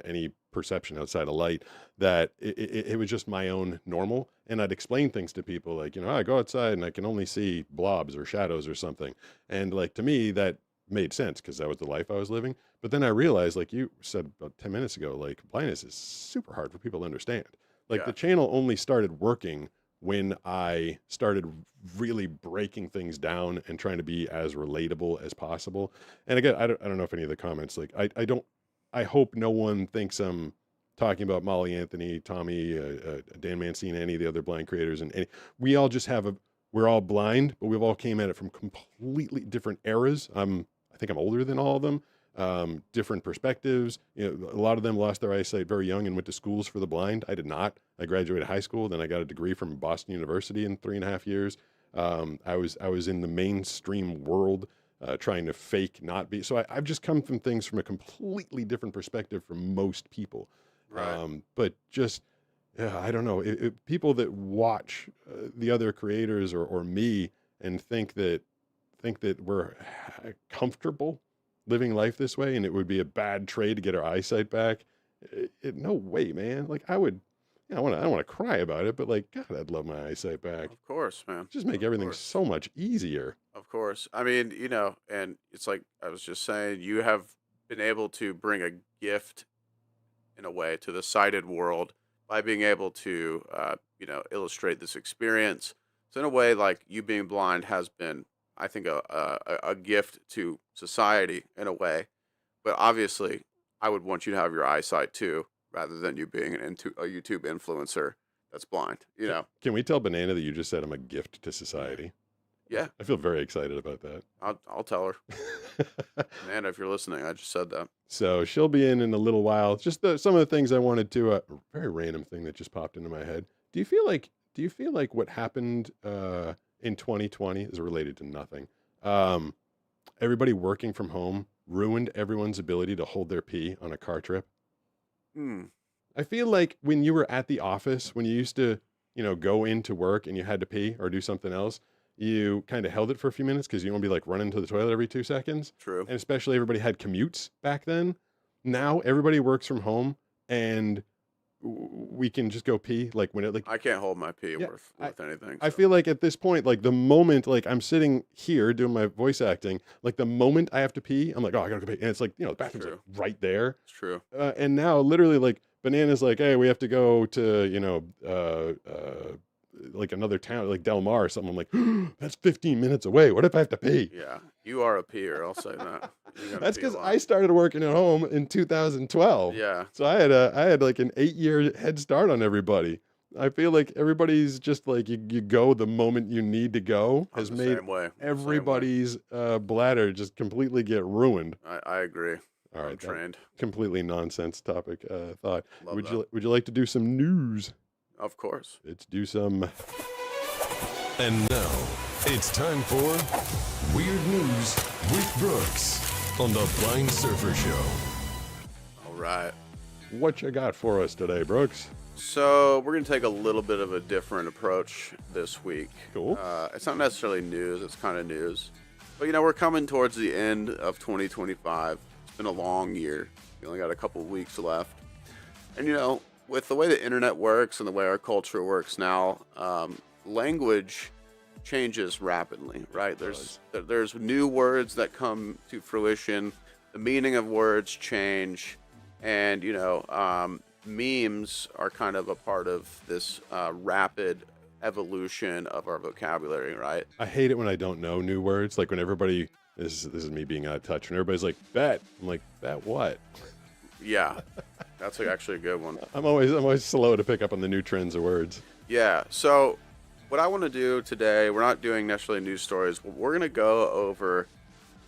any perception outside of light that it was just my own normal. And I'd explain things to people like, I go outside and I can only see blobs or shadows or something. And like to me, that made sense because that was the life I was living. But then I realized, like you said about 10 minutes ago, like blindness is super hard for people to understand. Like the Yeah. channel only started working when I started really breaking things down and trying to be as relatable as possible. And again, I don't know if any of the comments, like, I hope no one thinks I'm talking about Molly Anthony, Tommy, Dan Mancini, any of the other blind creators. And we all just we're all blind, but we've all came at it from completely different eras. I think I'm older than all of them. Different perspectives. A lot of them lost their eyesight very young and went to schools for the blind. I did not. I graduated high school, then I got a degree from Boston University in 3.5 years. I was in the mainstream world trying to fake not be. So I've just come from things from a completely different perspective from most people. Right. But just, yeah, I don't know. People that watch the other creators or me and think that we're comfortable living life this way and it would be a bad trade to get our eyesight back. No way, man. Like I would, I don't want to cry about it, but like, God, I'd love my eyesight back. Of course, man. Just make Of everything course. so much easier. Of course. I mean, and it's like I was just saying, you have been able to bring a gift in a way to the sighted world by being able to, illustrate this experience So in a way, like you being blind has been, I think, a gift to society in a way. But obviously, I would want you to have your eyesight too, rather than you being a YouTube influencer that's blind. You know? Can we tell Banana that you just said I'm a gift to society? Yeah, I feel very excited about that. I'll tell her. Amanda, if you're listening, I just said that. So she'll be in a little while. Just some of the things I wanted to. Very random thing that just popped into my head. Do you feel like what happened in 2020 is related to nothing? Everybody working from home ruined everyone's ability to hold their pee on a car trip. Hmm. I feel like when you were at the office, when you used to, go into work and you had to pee or do something else, you kind of held it for a few minutes because you don't want to be like running to the toilet every 2 seconds. True. And especially everybody had commutes back then. Now everybody works from home and we can just go pee like when it like I can't hold my pee Yeah, with anything. I so. feel like at this point, like the moment, like I'm sitting here doing my voice acting, like the moment I have to pee, I'm like, oh, I gotta go pee. And it's like, the bathroom's like True. right there. It's true. And now literally like Banana's like, hey, we have to go to, like another town, like Del Mar or something. I'm like, that's 15 minutes away. What if I have to pee? Yeah, you are a peer. I'll say that. You're gonna That's pee a because lot. I started working at home in 2012. Yeah, So I had like an 8-year head start on everybody. I feel like everybody's just like you go the moment you need to go I'm has the made same way. I'm the same way. everybody's bladder just completely get ruined. I agree. All I'm right, that trained. completely nonsense topic thought. Love Would that. you like to do some news? Of course. Let's do some. And now, it's time for Weird News with Brooks on the Blind Surfer Show. All right. What you got for us today, Brooks? So we're gonna take a little bit of a different approach this week. Cool. It's not necessarily news. It's kind of news. But we're coming towards the end of 2025. It's been a long year. We only got a couple weeks left. And with the way the internet works and the way our culture works now, language changes rapidly, right? There's new words that come to fruition. The meaning of words change, and memes are kind of a part of this rapid evolution of our vocabulary, right? I hate it when I don't know new words. Like when everybody, this is me being out of touch. When everybody's like, bet. I'm like, bet what? Yeah, that's actually a good one. I'm always slow to pick up on the new trends of words. Yeah, so what I want to do today, we're not doing necessarily news stories. We're going to go over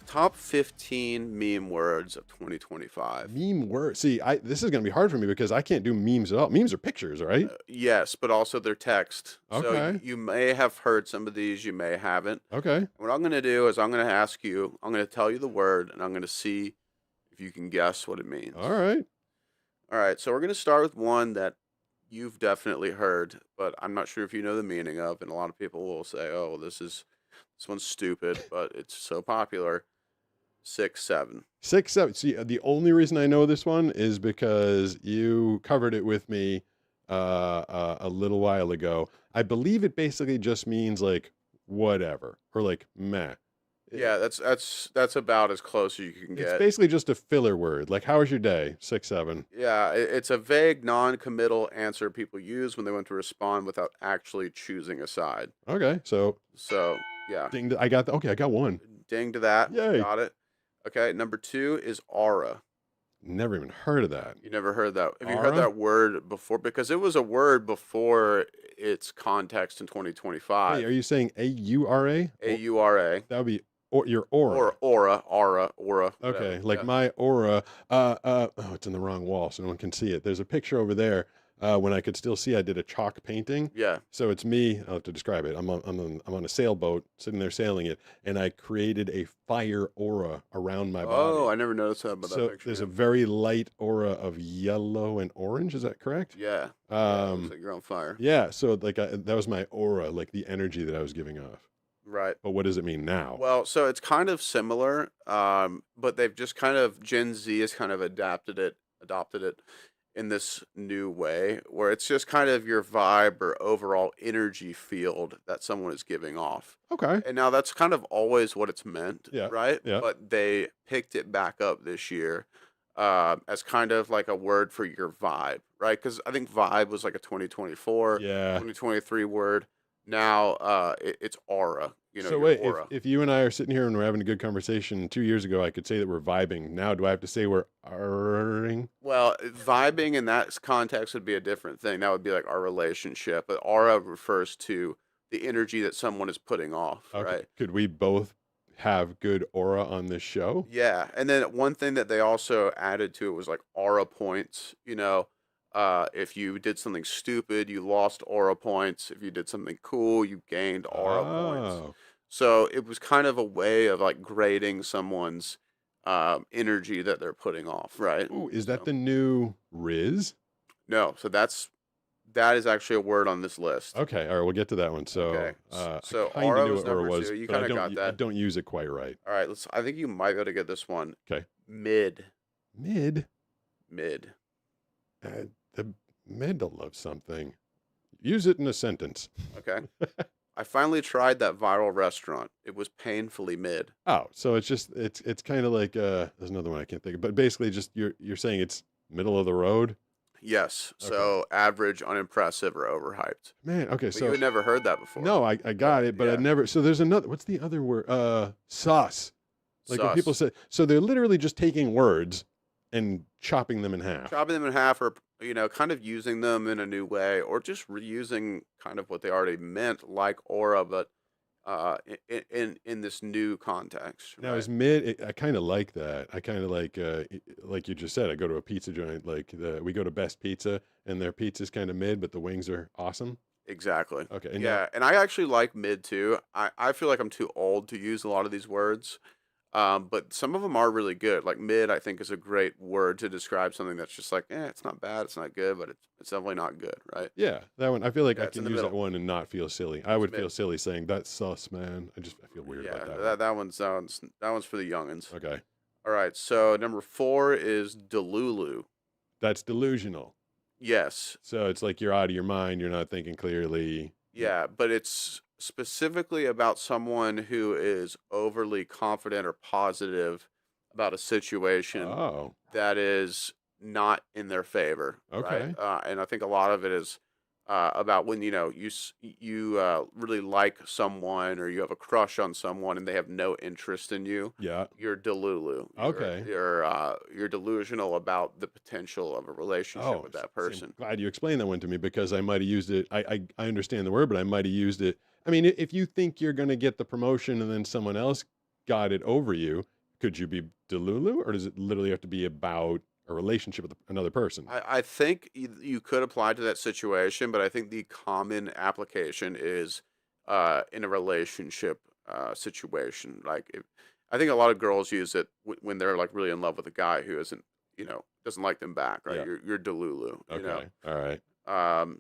top 15 meme words of 2025. Meme words. See, this is gonna be hard for me because I can't do memes at all. Memes are pictures, right? Yes, but also they're text. So Okay. you may have heard some of these, you may haven't. Okay. What I'm going to do is I'm going to ask you, I'm going to tell you the word, and I'm going to see if you can guess what it means. All right. All right, so we're going to start with one that you've definitely heard, but I'm not sure if you know the meaning of, and a lot of people will say, oh, well, this one's stupid, but it's so popular. 6-7. 6-7. See, the only reason I know this one is because you covered it with me a little while ago. I believe it basically just means like whatever or like meh. Yeah, that's about as close as you can It's get. basically just a filler word. Like, how was your day? 6-7. Yeah, it's a vague, non-committal answer people use when they want to respond without actually choosing a side. Okay. So, So, yeah, ding, I got one. ding to that. Yay. Got it. Okay, number 2 is aura. Never even heard of that. You never heard that. Have you heard Aura? that word before? Because it was a word before its context in Hey, 2025. are you saying AURA? AURA. That would be your aura. Or aura. Okay, whatever. like Yeah. my aura. Oh, it's in the wrong wall, so no one can see it. There's a picture over there. When I could still see, I did a chalk painting. Yeah. So it's me. I'll have to describe it. I'm on a sailboat, sitting there sailing it, and I created a fire aura around my body. Oh, I never noticed that about So that picture. there's a yeah. very light aura of yellow and orange. Is that correct? Yeah. Yeah, it looks Um. like you're on fire. Yeah. So like that was my aura, like the energy that I was giving off. Right. But what does it mean now? Well, so it's kind of similar, but they've just kind of Gen Z has kind of adopted it in this new way, where it's just kind of your vibe or overall energy field that someone is giving off. Okay. And now that's kind of always what it's meant, Yeah, right? yeah. But they picked it back up this year as kind of like a word for your vibe, right? Because I think vibe was like a 2024, Yeah. 2023 word. Now it's aura. So Your wait, aura. if you and I are sitting here and we're having a good conversation 2 years ago, I could say that we're vibing. Now, do I have to say we're arring? Well, vibing in that context would be a different thing. That would be like our relationship. But aura refers to the energy that someone is putting off, Okay. right? Could we both have good aura on this show? Yeah. And then one thing that they also added to it was like aura points. If you did something stupid, you lost aura points. If you did something cool, you gained aura points. Oh, So it was kind of a way of like grading someone's energy that they're putting off, right? ooh, is that So the new Riz? no, so that is actually a word on this list. Okay, all right, we'll get to that one. So, Okay, so I kind of aura knew was what aura number was, two. You but I kind of don't, got I that. don't use it quite right. All right, I think you might be able to get this one. Okay, Mid, mid. mid. The middle of something. Use it in a sentence. Okay. I finally tried that viral restaurant. It was painfully mid. Oh, so it's kind of like there's another one I can't think of, but basically just you're saying it's middle of the road. Yes. Okay. So average, unimpressive, or overhyped. Man, okay, But so you had never heard that before. no, I got it, but I Yeah. never. So there's another. What's the other word? Sus. Like when people Sus. say, so they're literally just taking words and chopping them in half. Chopping them in half, or kind of using them in a new way, or just reusing kind of what they already meant, like aura, but in this new context, Now right? is mid. I kind of like that. I kind of like you just said. I go to a pizza joint, we go to Best Pizza, and their pizza's kind of mid, but the wings are awesome. Exactly. Okay, and Yeah, and I actually like mid too. I feel like I'm too old to use a lot of these words, but some of them are really good. Like mid, I think is a great word to describe something that's just like, it's not bad, it's not good, but it's definitely not good, right? yeah, that one. I feel like Yeah, I it's in can the use that middle. one and not feel silly. I It's would mid. feel silly saying that's sus, man. I feel weird Yeah, about that one. that one's for the youngins. Okay, All right, so number 4 is Delulu. that's delusional. Yes. So it's like you're out of your mind. You're not thinking clearly. Yeah, but it's specifically about someone who is overly confident or positive about a situation Oh, that is not in their favor, okay. right? And I think a lot of it is about when you really like someone or you have a crush on someone and they have no interest in you. Yeah. You're delulu. Okay. You're delusional about the potential of a relationship with See, that I'm person. glad you explained that one to me because I might have used it. I understand the word, but I might have used it. I mean, if you think you're going to get the promotion and then someone else got it over you, could you be delulu, or does it literally have to be about a relationship with another person? I think you could apply to that situation, but I think the common application is in a relationship situation. I think a lot of girls use it when they're like really in love with a guy who isn't, doesn't like them back, right? Yeah. You're delulu, Okay. All right.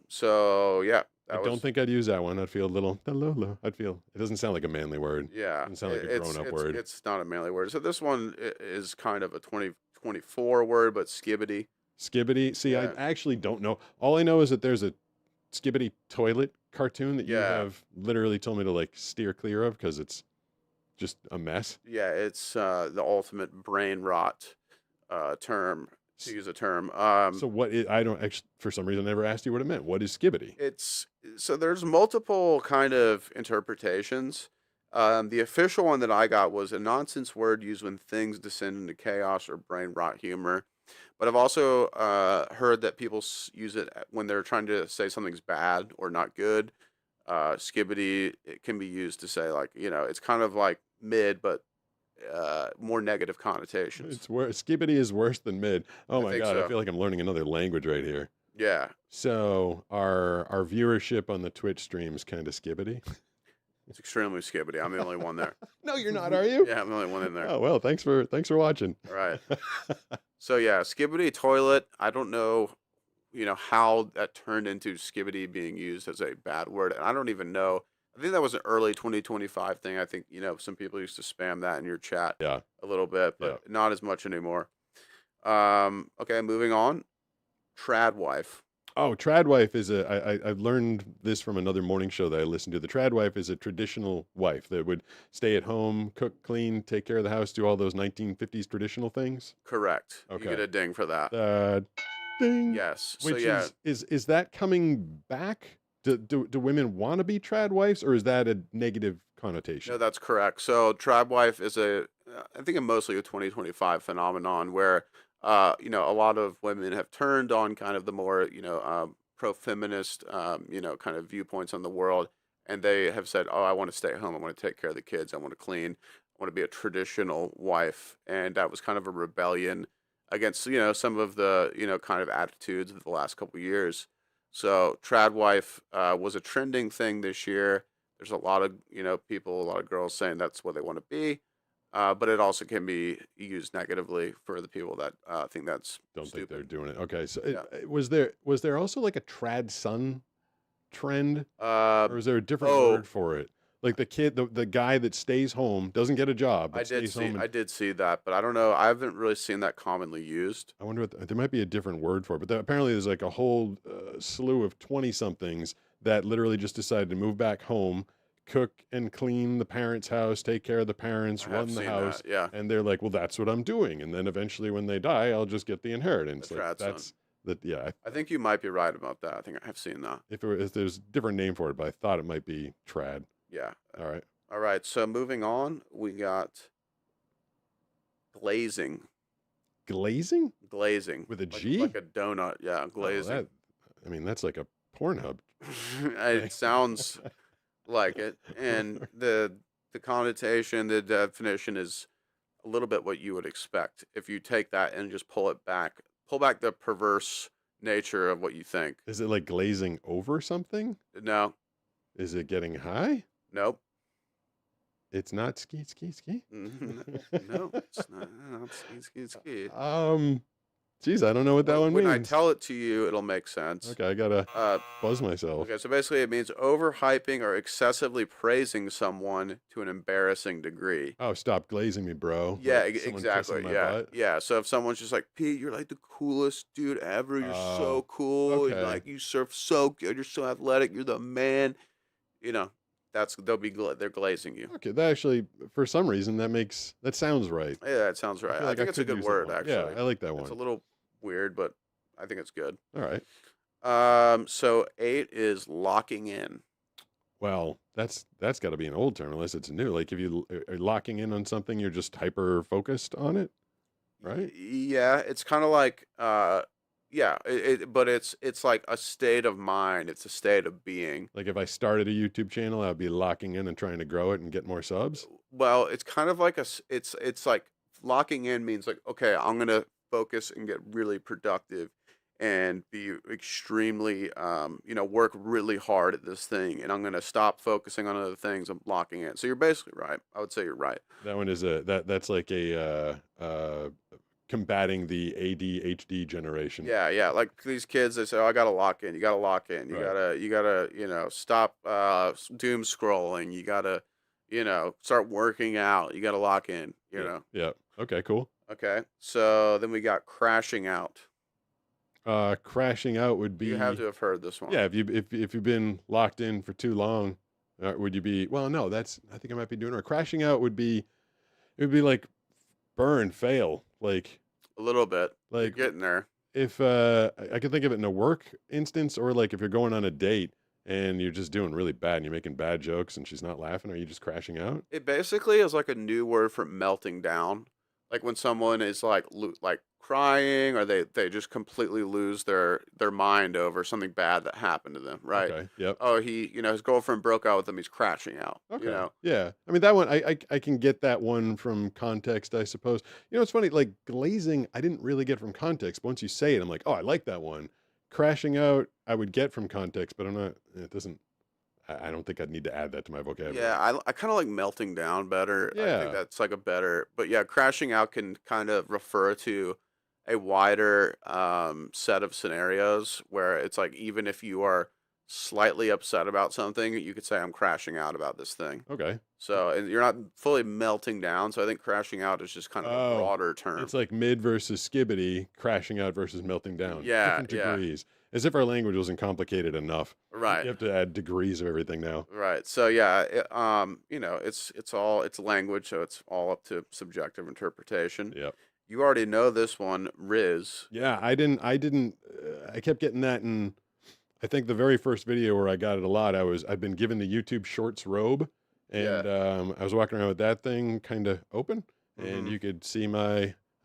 So yeah, I don't think I'd use that one. I'd feel a little delulu. I'd feel it doesn't sound like a manly word. yeah, Doesn't sound like a it's grown-up it's word. it's not a manly word. So this one is kind of a 2024 word, but skibbity. Skibbity. See, I Yeah. actually don't know. All I know is that there's a Skibbity toilet cartoon that you Yeah. have literally told me to like steer clear of because it's just a mess. Yeah, it's the ultimate brain rot term, to use a term. So what is, I don't actually, for some reason, I never asked you what it meant. What is Skibbity? So there's multiple kind of interpretations. The official one that I got was a nonsense word used when things descend into chaos or brain rot humor. But I've also heard that people use it when they're trying to say something's bad or not good. Skibbity, it can be used to say like, it's kind of like mid, but more negative connotations. It's worse. Skibbity is worse than mid. Oh I my think God. I so. feel like I'm learning another language right here. Yeah, So our viewership on the Twitch stream is kind of Skibbity. it's extremely skibbity. I'm the only one there. No, you're not, are you? Yeah, I'm the only one in there. Oh well, thanks for watching. All right. So yeah, skibbity toilet. I don't know, how that turned into skibbity being used as a bad word, and I don't even know. I think that was an early 2025 thing. I think some people used to spam that in your chat Yeah. a little bit, Yeah. but not as much anymore. Okay, moving on. Tradwife. Oh, tradwife is I've learned this from another morning show that I listened to. The tradwife is a traditional wife that would stay at home, cook, clean, take care of the house, do all those 1950s traditional things. Correct. You Okay. get a ding for that. Ding. Yes. Which So yeah, is that coming back? Do women want to be trad wives, or is that a negative No, connotation? that's correct. So trad wife is I think, mostly a 2025 phenomenon where, a lot of women have turned on kind of the more, pro-feminist, kind of viewpoints on the world, and they have said, "Oh, I want to stay at home. I want to take care of the kids. I want to clean. I want to be a traditional wife." And that was kind of a rebellion against, some of the, kind of attitudes of the last couple years. So trad wife was a trending thing this year. There's a lot of, people, a lot of girls saying that's what they want to be. But it also can be used negatively for the people that think that's Don't think they're stupid. doing it. Okay, so Yeah. was there also like a trad son trend, Uh, or is there a different oh, word for it? Like the guy that stays home, doesn't get a job, but stays home, I and did see that, but I don't know. I haven't really seen that commonly used. I wonder what there might be a different word for it. But apparently, there's like a whole slew of 20 somethings that literally just decided to move back home, cook and clean the parents' house, take care of the parents, I have run the seen house, that. Yeah, and they're like, well, that's what I'm doing. And then eventually, when they die, I'll just get the the inheritance. Like trad son. that's that. Yeah, I think you might be right about that. I think I have seen that. if there's a different name for it, but I thought it might be trad. Yeah. All right, All right. So moving on, we got glazing. glazing Glazing. with a Like G. a donut. Yeah, Oh, glazing. I mean, that's like a Pornhub It thing. sounds like it, and the connotation, the definition is a little bit what you would expect if you take that and just pull back the perverse nature of what you think. Is it like glazing over something? No, Is it getting high? nope, It's not ski, ski, ski. no, it's not. No, it's. Geez, I don't know what that one When I means. tell it to you, it'll make sense. Okay, I gotta Uh, buzz myself. okay, so basically, it means overhyping or excessively praising someone to an embarrassing degree. Oh, stop glazing me, bro. Yeah, Like someone kissing exactly. my Yeah, butt. yeah. So if someone's just like, Pete, you're like the coolest dude ever. You're so Oh, cool. And okay. like you surf so good. You're so athletic. You're the man. You know, they're glazing you. Okay, that actually, for some reason, that sounds right. Yeah, that sounds I right. feel I like I think it's a could good use that word one. Yeah, actually. I like that It's a one. little weird, but I think it's good. All right. So 8 is locking in. Well, that's got to be an old term, unless it's new. Like if you are locking in on something, you're just hyper focused on it, right? Yeah, it's kind of like yeah, but it's like a state of mind. It's a state of being. Like if I started a YouTube channel, I'd be locking in and trying to grow it and get more subs. Well, it's kind of like it's like locking in means like, okay, I'm gonna focus and get really productive and be extremely work really hard at this thing, and I'm gonna stop focusing on other things. I'm locking in. So you're basically right. I would say you're right. That one is that's like a combating the ADHD generation. Yeah, yeah. Like these kids, they say, "Oh, I gotta lock in. You gotta lock in. Right. You gotta, stop doom scrolling. You gotta, start working out. You gotta lock in. You Yeah. know." Yeah. Okay, cool. Okay. So then we got crashing out. Crashing out would You have be, to have heard this one. yeah, if you've been locked in for too long, would you be, well, no, that's, I think I might be doing it. Crashing out it would be like burn, fail. A little bit. You're Like getting there. if I could think of it in a work instance, or like if you're going on a date and you're just doing really bad and you're making bad jokes and she's not laughing, are you just crashing out? It basically is like a new word for melting down. Like when someone is like like crying, or they just completely lose their mind over something bad that happened to them, right? Okay. Yep. Oh, his girlfriend broke out with him. He's crashing out. Okay. Yeah. I mean, that one, I can get that one from context, I suppose. It's funny, like glazing, I didn't really get from context. But once you say it, I'm like, oh, I like that one. Crashing out, I would get from context, but it doesn't, I don't think I'd need to add that to my vocabulary. Yeah, I kind of like melting down better. I Yeah. think that's like a better, but yeah, crashing out can kind of refer to a wider set of scenarios where it's like even if you are slightly upset about something, you could say I'm crashing out about this thing. Okay. So, and you're not fully melting down. So I think crashing out is just kind of a Oh, broader term. it's like mid versus skibbity, crashing out versus melting down. Yeah, Different yeah. degrees. As if our language wasn't complicated enough. Right. You have to add degrees of everything now. Right. So yeah, it's language, so it's all up to subjective interpretation. Yep. You already know this one, Riz. Yeah, I kept getting that, and I think the very first video where I got it a lot, I'd been given the YouTube Shorts robe, and I was walking around with that thing kind of open, and Mhm. you could see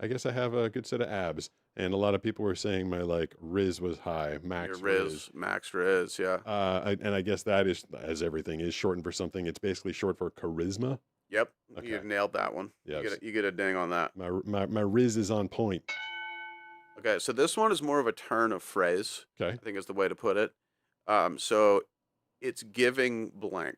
I guess I have a good set of abs, and a lot of people were saying my like Riz was high, Your max Riz. Riz, Max Riz, yeah. And I guess that is, as everything is shortened for something. It's basically short for charisma. Yep, Okay. you nailed that one. Yes. You get a ding on that. My Riz is on point. Okay, so this one is more of a turn of phrase, Okay. I think is the way to put it. So it's giving blank.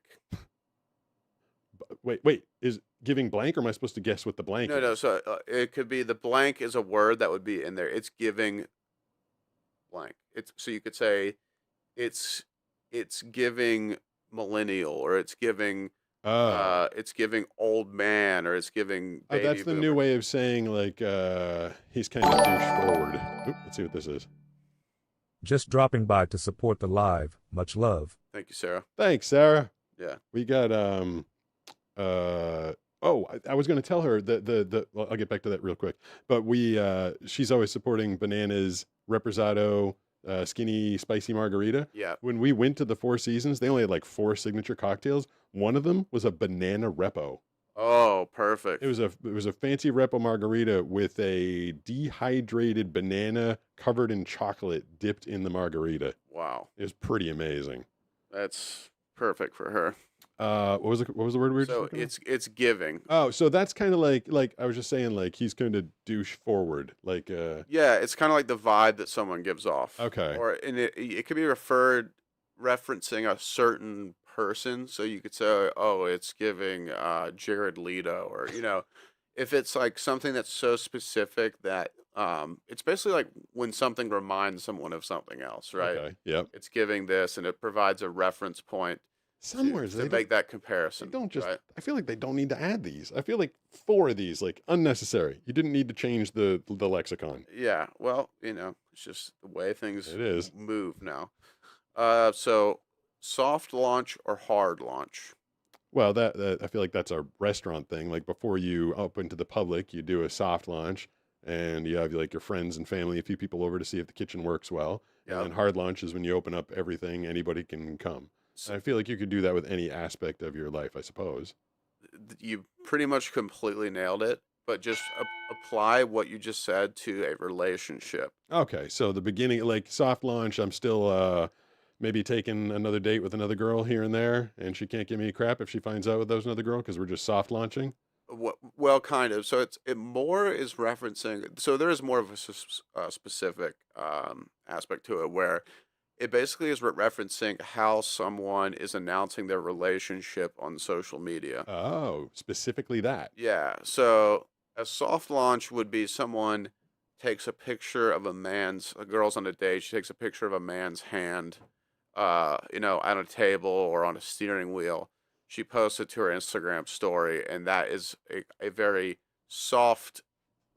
Wait. Is giving blank, or am I supposed to guess what the blank No, is? so it could be the blank is a word that would be in there. It's giving blank. It's so you could say it's giving millennial, or it's giving old man, or it's giving Oh, baby that's the new boomer. way of saying like he's kind of douche forward. Oop, let's see what this is. Just dropping by to support the live. Much love. Thank you, Sarah. Thanks, Sarah. Yeah. We got I was going to tell her well, I'll get back to that real quick. But she's always supporting Bananas Reposado skinny spicy margarita. Yeah. When we went to the Four Seasons, they only had like 4 signature cocktails. One of them was a banana repo. Oh, perfect. It was a fancy repo margarita with a dehydrated banana covered in chocolate dipped in the margarita. Wow. It was pretty amazing. That's perfect for her. What was the word we were just So looking at? it's giving. Oh, so that's kind of like I was just saying, like he's kind of douche forward, like Yeah, it's kind of like the vibe that someone gives off. Okay. Or and it could be referencing a certain person. So you could say, oh, it's giving Jared Leto, or if it's like something that's so specific that it's basically like when something reminds someone of something else, right? Okay, yep. It's giving this, and it provides a reference point Somewhere to make that comparison. They don't just. right? I feel like they don't need to add these. I feel like 4 of these like unnecessary. You didn't need to change the lexicon. Yeah, well, it's just the way things It is. move now. So soft launch or hard launch? Well, that I feel like that's a restaurant thing. Like before you open to the public, you do a soft launch, and you have like your friends and family, a few people over to see if the kitchen works well. Yeah. And then hard launch is when you open up everything, anybody can come. And I feel like you could do that with any aspect of your life, I suppose. You pretty much completely nailed it, but just apply what you just said to a relationship. Okay, so the beginning, like soft launch, I'm still maybe taking another date with another girl here and there, and she can't give me crap if she finds out there's another girl because we're just soft launching. Well, kind of. So it more is referencing. So there is more of a specific aspect to it, where it basically is referencing how someone is announcing their relationship on social media. Oh, specifically that. Yeah. So a soft launch would be someone takes a picture of a girl's on a date. She takes a picture of a man's hand, on a table or on a steering wheel. She posts it to her Instagram story, and that is a very soft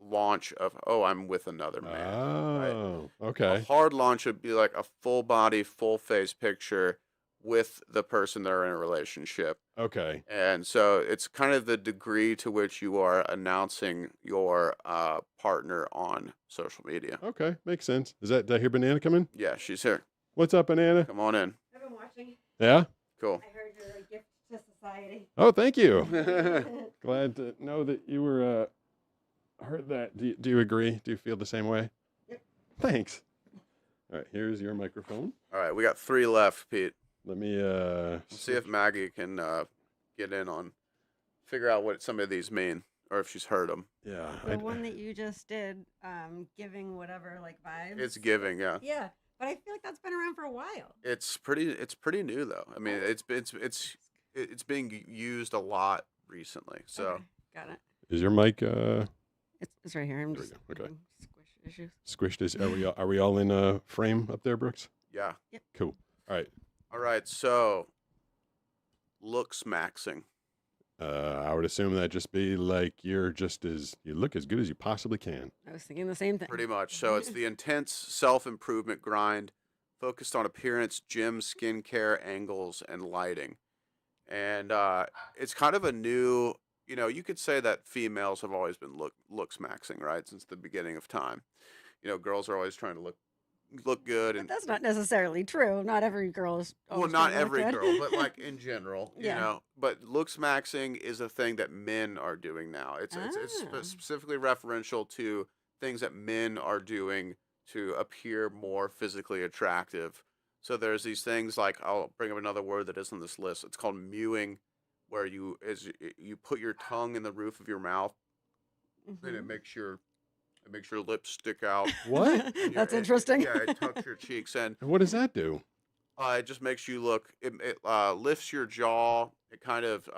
launch of, oh, I'm with another man. Right? Oh, A okay. hard launch would be like a full body, full face picture with the person they're in a relationship. Okay. And so it's kind of the degree to which you are announcing your partner on social media. Okay. Makes sense. Did I hear Banana come in? Yeah, she's here. What's up, Banana? Come on in. I've been watching. Yeah? Cool. I heard you're a gift to society. Oh, thank you. Glad to know that you were heard that. Do you agree? Do you feel the same way? Yep. Thanks. All right, here's your microphone. All right, we got 3 left, Pete. Let me Let's see if Maggie can get in on, figure out what some of these mean, or if she's heard them. yeah. The one that you just did, giving whatever like vibes. It's giving, yeah. Yeah, but I feel like that's been around for a while. It's pretty new though. I mean, it's being used a lot recently. So Okay, got it. Is your mic It's right here. I'm There we just go, okay. having squish issues. squished? Are we all in frame up there, Brooks? yeah. Cool. All right. All right. So looks maxing. I would assume that just be like you look as good as you possibly can. I was thinking the same thing. Pretty much. So it's the intense self-improvement grind focused on appearance, gym, skincare, angles, and lighting. And it's kind of a new, you could say that females have always been looks maxing, right? Since the beginning of time. Girls are always trying to look, look good But and that's not necessarily true. Not every girl is. well, always not gonna look every good. girl, but like in general, you Yeah. know. But looks maxing is a thing that men are doing now. It's Ah. specifically referential to things that men are doing to appear more physically attractive. So there's these things like I'll bring up another word that is on this list. It's called mewing, where you put your tongue in the roof of your mouth and Mhm. it makes your lips stick out. What? And That's it, interesting. yeah, it tucks your cheeks in. And what does that do? It just makes you look. It lifts your jaw. It kind of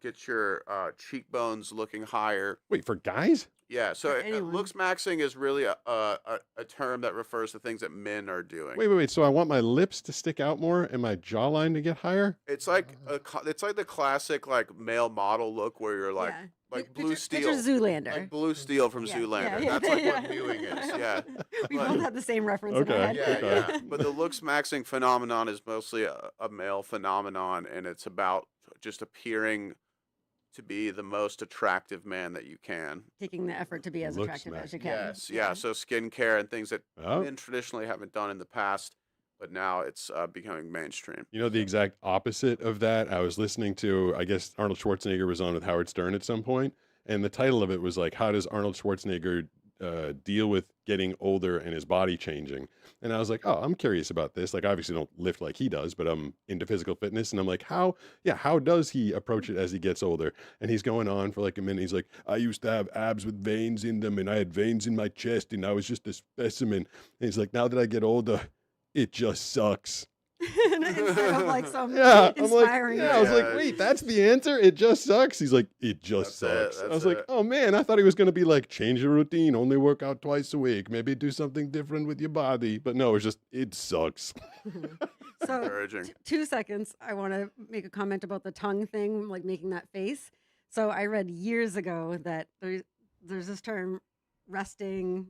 gets your cheekbones looking higher. Wait, for guys? Yeah. So For it anyone. looks maxing is really a term that refers to things that men are doing. Wait. So I want my lips to stick out more and my jawline to get higher? It's like it's like the classic like male model look where you're like Yeah. like Picture- Blue picture Steel, Zoolander. like Blue Steel from Yeah, Zoolander. yeah, That's like yeah. what mewing is. Yeah. We But- both had the same reference in Okay. our head. Yeah, Okay. yeah. But the looks maxing phenomenon is mostly a male phenomenon, and it's about just appearing to be the most attractive man that you can. Taking the effort to be as Looks attractive as nice. you can. Yes, yeah. So skincare and things that Oh. men traditionally haven't done in the past, but now it's becoming mainstream. You know, the exact opposite of that. I was listening to, I guess Arnold Schwarzenegger was on with Howard Stern at some point, and the title of it was like, "How does Arnold Schwarzenegger deal with getting older and his body changing?" And I was like, "Oh, I'm curious about this. Like, I obviously don't lift like he does, but I'm into physical fitness, and I'm like, how does he approach it as he gets older?" And he's going on for like a minute. He's like, "I used to have abs with veins in them, and I had veins in my chest, and I was just a specimen." And he's like, "Now that I get older, it just sucks." Instead of like some Yeah, I'm like, inspiring. yeah, I was like, Yeah. wait, that's the answer? It just sucks? He's like, it just That's it, sucks. I that's was like, it. oh man, I thought he was going to be like, change your routine, only work out twice a week, maybe do something different with your body. But no, it's just, it sucks. So Encouraging. 2 seconds. I want to make a comment about the tongue thing, like making that face. So I read years ago that there's this term, resting.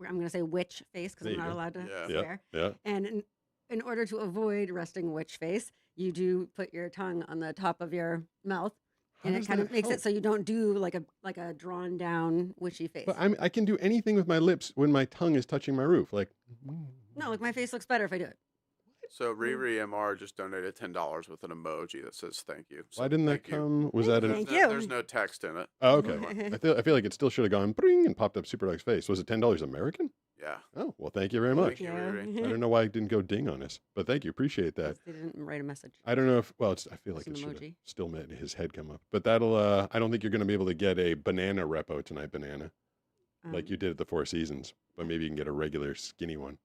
I'm going to say witch face because There I'm you not go. allowed to Yeah. Yeah, swear. yeah. And in order to avoid resting witch face, you do put your tongue on the top of your mouth, How and does it kind that of makes help? it so you don't do like a drawn down witchy face. But I can do anything with my lips when my tongue is touching my roof. Like, No, like my face looks better if I do it. So Riri MR just donated $10 with an emoji that says thank you. So why didn't that thank you. come? Was that an? Thank There's you. there's no text in it. Oh, okay. Mhm. I feel like it still should have gone bring and popped up Superdog's face. Was it $10 American? Yeah. Oh, well, thank you very Thank much. you, Yeah. Riri. I don't know why it didn't go ding on us, but thank you. Appreciate that. They didn't write a message. I don't know if, well, I feel like Just it an should have emoji. still made his head come up, but that'll, I don't think you're going to be able to get a banana repo tonight, banana, like you did at the Four Seasons, but maybe you can get a regular skinny one.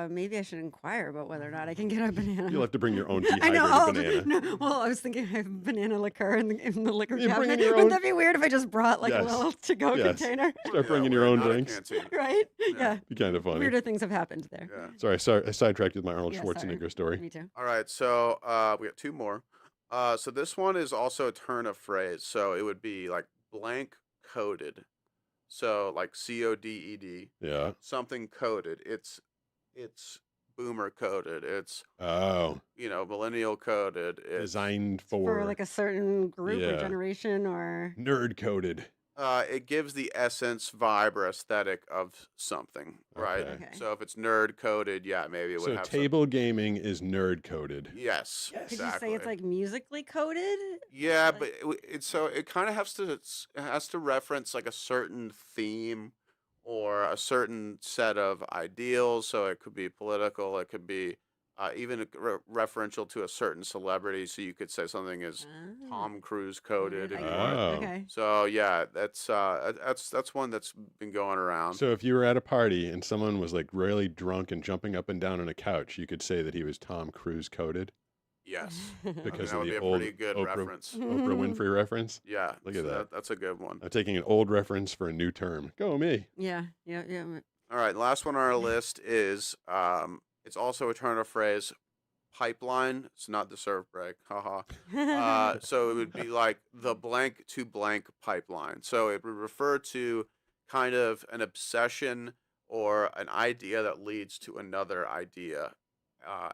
Maybe I should inquire about whether or not I can get a banana. You'll have to bring your own I know. dehydrated banana. No, well, I was thinking I have banana liquor in the liquor You bring in cabinet. your Wouldn't own- that be weird if I just brought like Yes. a little to-go Yes. container? Start bringing your we're own not a drinks. canteen. Right? Yeah. Yeah. Be kind of funny. Weirder things have happened there. Yeah. Sorry, I sidetracked with my Arnold Yeah, sorry. Schwarzenegger story. Me too. All right, so we got two more. So this one is also a turn of phrase. So it would be like blank coded. So like CODED, Yeah. something coded. It's boomer coded. It's Oh, millennial coded. It's designed For for like a certain group Yeah. or generation or nerd coded. it gives the essence, vibe, or aesthetic of something, right? Okay. Okay. So if it's nerd coded, yeah, maybe it would So have table gaming is nerd coded. Yes, could exactly. you say it's like musically coded? Yeah, Like- but it kind of has to reference like a certain theme or a certain set of ideals. So it could be political. It could be even referential to a certain celebrity. So you could say something is Ah, Tom Cruise coded. I If get you it. want. Oh. Okay. So yeah, that's one that's been going around. So if you were at a party and someone was like really drunk and jumping up and down on a couch, you could say that he was Tom Cruise coded Yes, because that of would the be a old pretty good Oprah, reference. Oprah Winfrey reference. Yeah, Look at so that. That's a good one. I'm taking an old reference for a new term. Go me. Yeah. Yeah. All right, last one on our list is it's also a turn of phrase, pipeline. It's not the serve break, haha. So it would be like the blank to blank pipeline. So it would refer to kind of an obsession or an idea that leads to another idea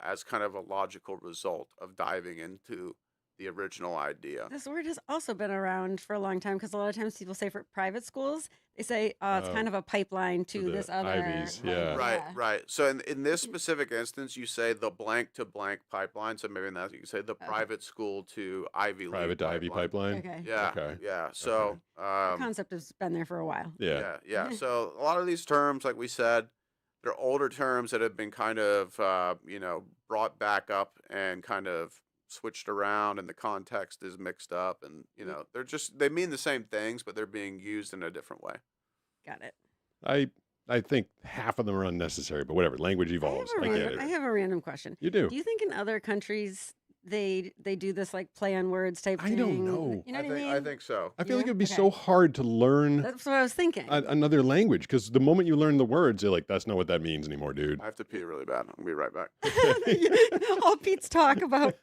as kind of a logical result of diving into the original idea. This word has also been around for a long time because a lot of times people say for private schools, they say it's kind of a pipeline to the this other. Ivies, yeah. Right. So in this specific instance, you say the blank to blank pipeline. So maybe in that you can say the private school to Ivy League Private to Ivy pipeline. Okay. Yeah. Okay. Yeah. So The concept has been there for a while. Yeah. yeah. So a lot of these terms, like we said, they're older terms that have been kind of brought back up and kind of switched around, and the context is mixed up, and they mean the same things, but they're being used in a different way. Got it. I think half of them are unnecessary, but whatever. Language evolves. I get it. I have a random question. You do. Do you think in other countries they do this like play on words type I thing? don't know. You know what I think mean? I think so. I feel like Yeah? it'd be Okay. so hard to learn That's what I was thinking. another language because the moment you learn the words, you're like, that's not what that means anymore, dude. I have to pee really bad. I'll be right back. All Pete's talk about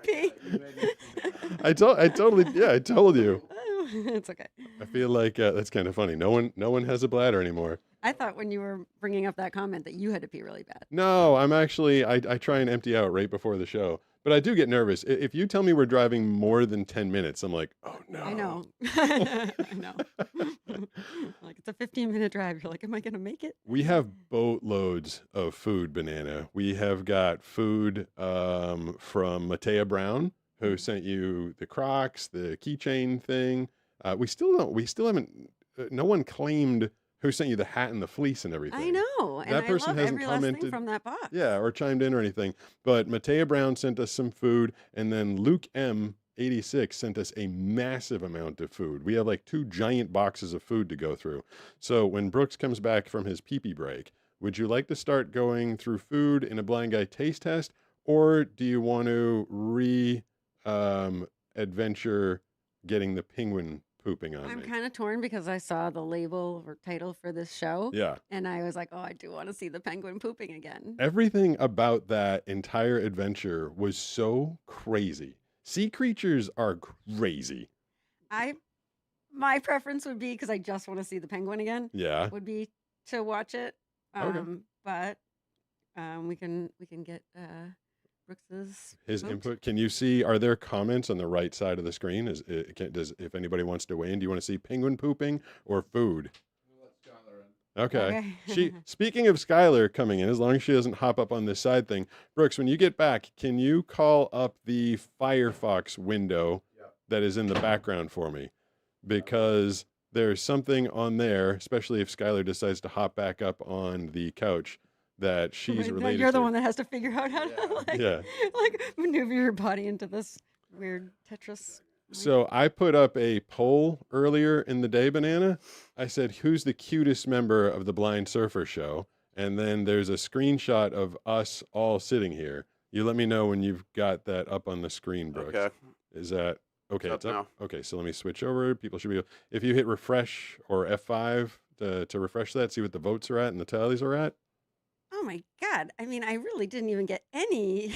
pee. I told you. It's okay. I feel like that's kind of funny. No one has a bladder anymore. I thought when you were bringing up that comment that you had to pee really bad. No, I'm actually I try and empty out right before the show, but I do get nervous. If you tell me we're driving more than 10 minutes, I'm like, oh no. I know. I know. Like it's a 15-minute drive. You're like, am I gonna make it? We have boatloads of food, Banana. We have got food from Matea Brown, who sent you the Crocs, the keychain thing. We still haven't. No one claimed who sent you the hat and the fleece and everything. I know. And That I person love hasn't every last thing commented. from that box. Yeah, or chimed in or anything. But Matea Brown sent us some food, and then Luke M86 sent us a massive amount of food. We have like 2 giant boxes of food to go through. So when Brooks comes back from his pee-pee break, would you like to start going through food in a blind guy taste test, or do you want to adventure getting the penguin pooping on I'm me? kind of torn because I saw the label or title for this show. Yeah. And I was like, oh, I do want to see the penguin pooping again. Everything about that entire adventure was so crazy. Sea creatures are crazy. My preference would be, because I just want to see the penguin again, Yeah. would be to watch it. Okay. But we can get Brooks's His vote. input. Can you see? Are there comments on the right side of the screen? If anybody wants to weigh in, do you want to see penguin pooping or food? Okay. Speaking of Skylar coming in, as long as she doesn't hop up on this side thing, Brooks, when you get back, can you call up the Firefox window that is in the background for me? Because there's something on there, especially if Skylar decides to hop back up on the couch, that she's Wait, no, related you're to. the one that has to figure out how to like maneuver your body into this weird Tetris. So I put up a poll earlier in the day, Banana. I said, who's the cutest member of the Blind Surfer show? And then there's a screenshot of us all sitting here. You let me know when you've got that up on the screen, Brooks. Okay. Is that okay? It's up now. Okay, so let me switch over. People should be. If you hit refresh or F5 to refresh that, see what the votes are at and the tallies are at. Oh my God. I mean, I really didn't even get any.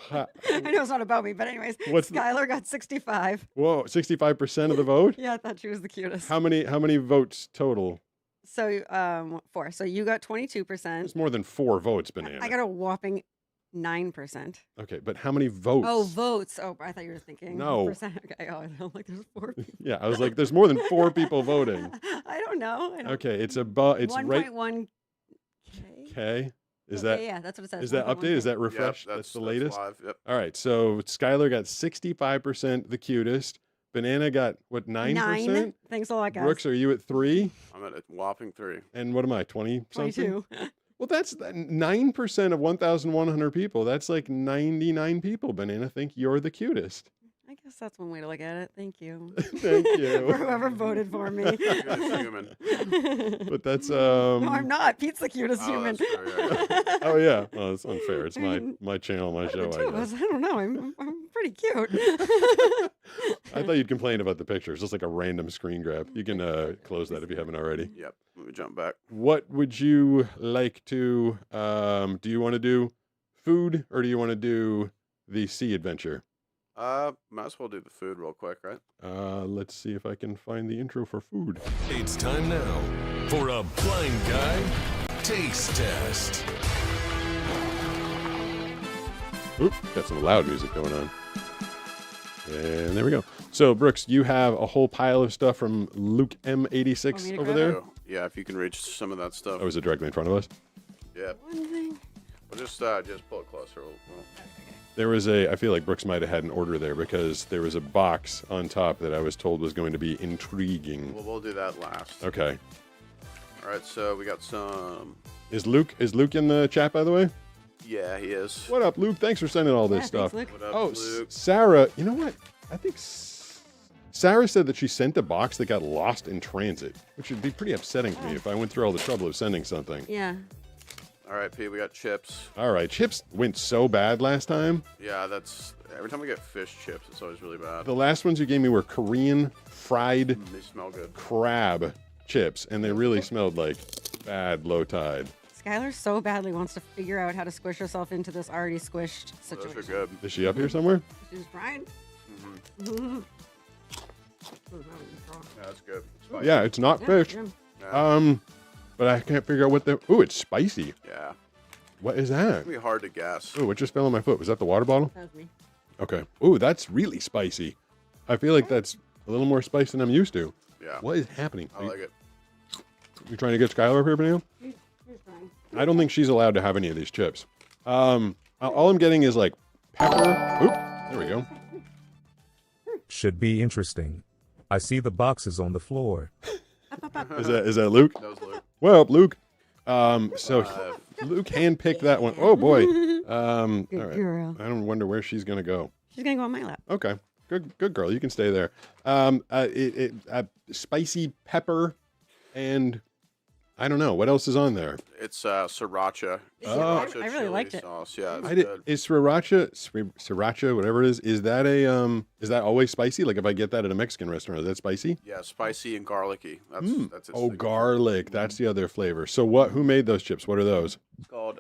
Ha- I know it's not about me, but anyways, What's the- Skylar got 65. Whoa, 65% of the vote. Yeah, I thought she was the cutest. How many votes total? So 4. So you got 22%. It's more than 4 votes, Banana. I got a whopping 9%. Okay, but how many votes? Oh, votes. Oh, I thought you were thinking No. percent. Okay. Oh, I'm like there's 4 people. Yeah, I was like, there's more than 4 people voting. I don't know. Okay, it's right. 1.1K. Okay, is Okay, that yeah, that's what it says. is that update? Is 1.1K. that refresh? Yep, that's the latest. live. Yep. All right, so Skylar got 65%, the cutest. Banana got what 9%? 9? Thanks a lot, guys. Brooks, are you at 3? I'm at a whopping 3. And what am I? 20 something? 22. Well, that's 9% of 1,100 people. That's like 99 people. Banana think you're the cutest. I guess that's one way to look at it. Thank you. Thank you. For whoever voted for me. Cutest human. But that's No, I'm not. Pete's the cutest Oh, human. that's true, yeah. Oh yeah. Well, it's unfair. It's my channel, my show. The two of I us, guess. I don't know. I'm pretty cute. I thought you'd complain about the pictures, just like a random screen grab. You can close that if you haven't already. Yep. Let me jump back. What would you like to? Do you want to do food or do you want to do the sea adventure? Might as well do the food real quick, right? Let's see if I can find the intro for food. It's time now for a blind guy taste test. Oop, got some loud music going on. And there we go. So, Brooks, you have a whole pile of stuff from Luke M86 Want me to over grab there. So, yeah, if you can reach some of that stuff. Oh, is it directly in front of us? Yeah. One thing. We'll just pull it closer. There was I feel like Brooks might have had an order there because there was a box on top that I was told was going to be intriguing. We'll do that last. Okay. All right, so we got some. Is Luke in the chat, by the way? Yeah, he is. What up, Luke? Thanks for sending all this Yeah, stuff. thanks, Luke. What up, Oh, Luke? Sarah, you know what? I think Sarah said that she sent a box that got lost in transit, which would be pretty upsetting to me if I went through all the trouble of sending something. Yeah. All right, P, we got chips. All right, chips went so bad last time. Yeah, that's every time we get fish chips, it's always really bad. The last ones you gave me were Korean fried They smell good. crab chips, and they really smelled like bad low tide. Skylar so badly wants to figure out how to squish herself into this already squished Those situation. are good. Is she up here somewhere? She's trying. Yeah, that's good. Spicy. Yeah, it's not fish. Yeah. But I can't figure out what the. Ooh, it's spicy. Yeah. What is that? It'd be hard to guess. Ooh, what just fell on my foot? Was that the water bottle? That was me. Okay. Ooh, that's really spicy. I feel like that's a little more spice than I'm used to. Yeah. What is happening? I like it. You trying to get Skylar up here, Benio? She's trying. I don't think she's allowed to have any of these chips. All I'm getting is like pepper. Oop, there we go. Should be interesting. I see the boxes on the floor. Is that Luke? That was Luke. Well, Luke. So Luke handpicked that one. Oh boy. Good All right. girl. I don't wonder where she's gonna go. She's gonna go on my lap. Okay. Good girl. You can stay there. Spicy pepper, and I don't know what else is on there. It's sriracha. Oh. Sriracha I really chili liked it. Sauce. Yeah, it's I did. good. Is sriracha, whatever it is? Is that is that always spicy? Like if I get that at a Mexican restaurant, is that spicy? Yeah, spicy and garlicky. That's its Oh, signature. garlic. That's the other flavor. So what? Who made those chips? What are those? It's called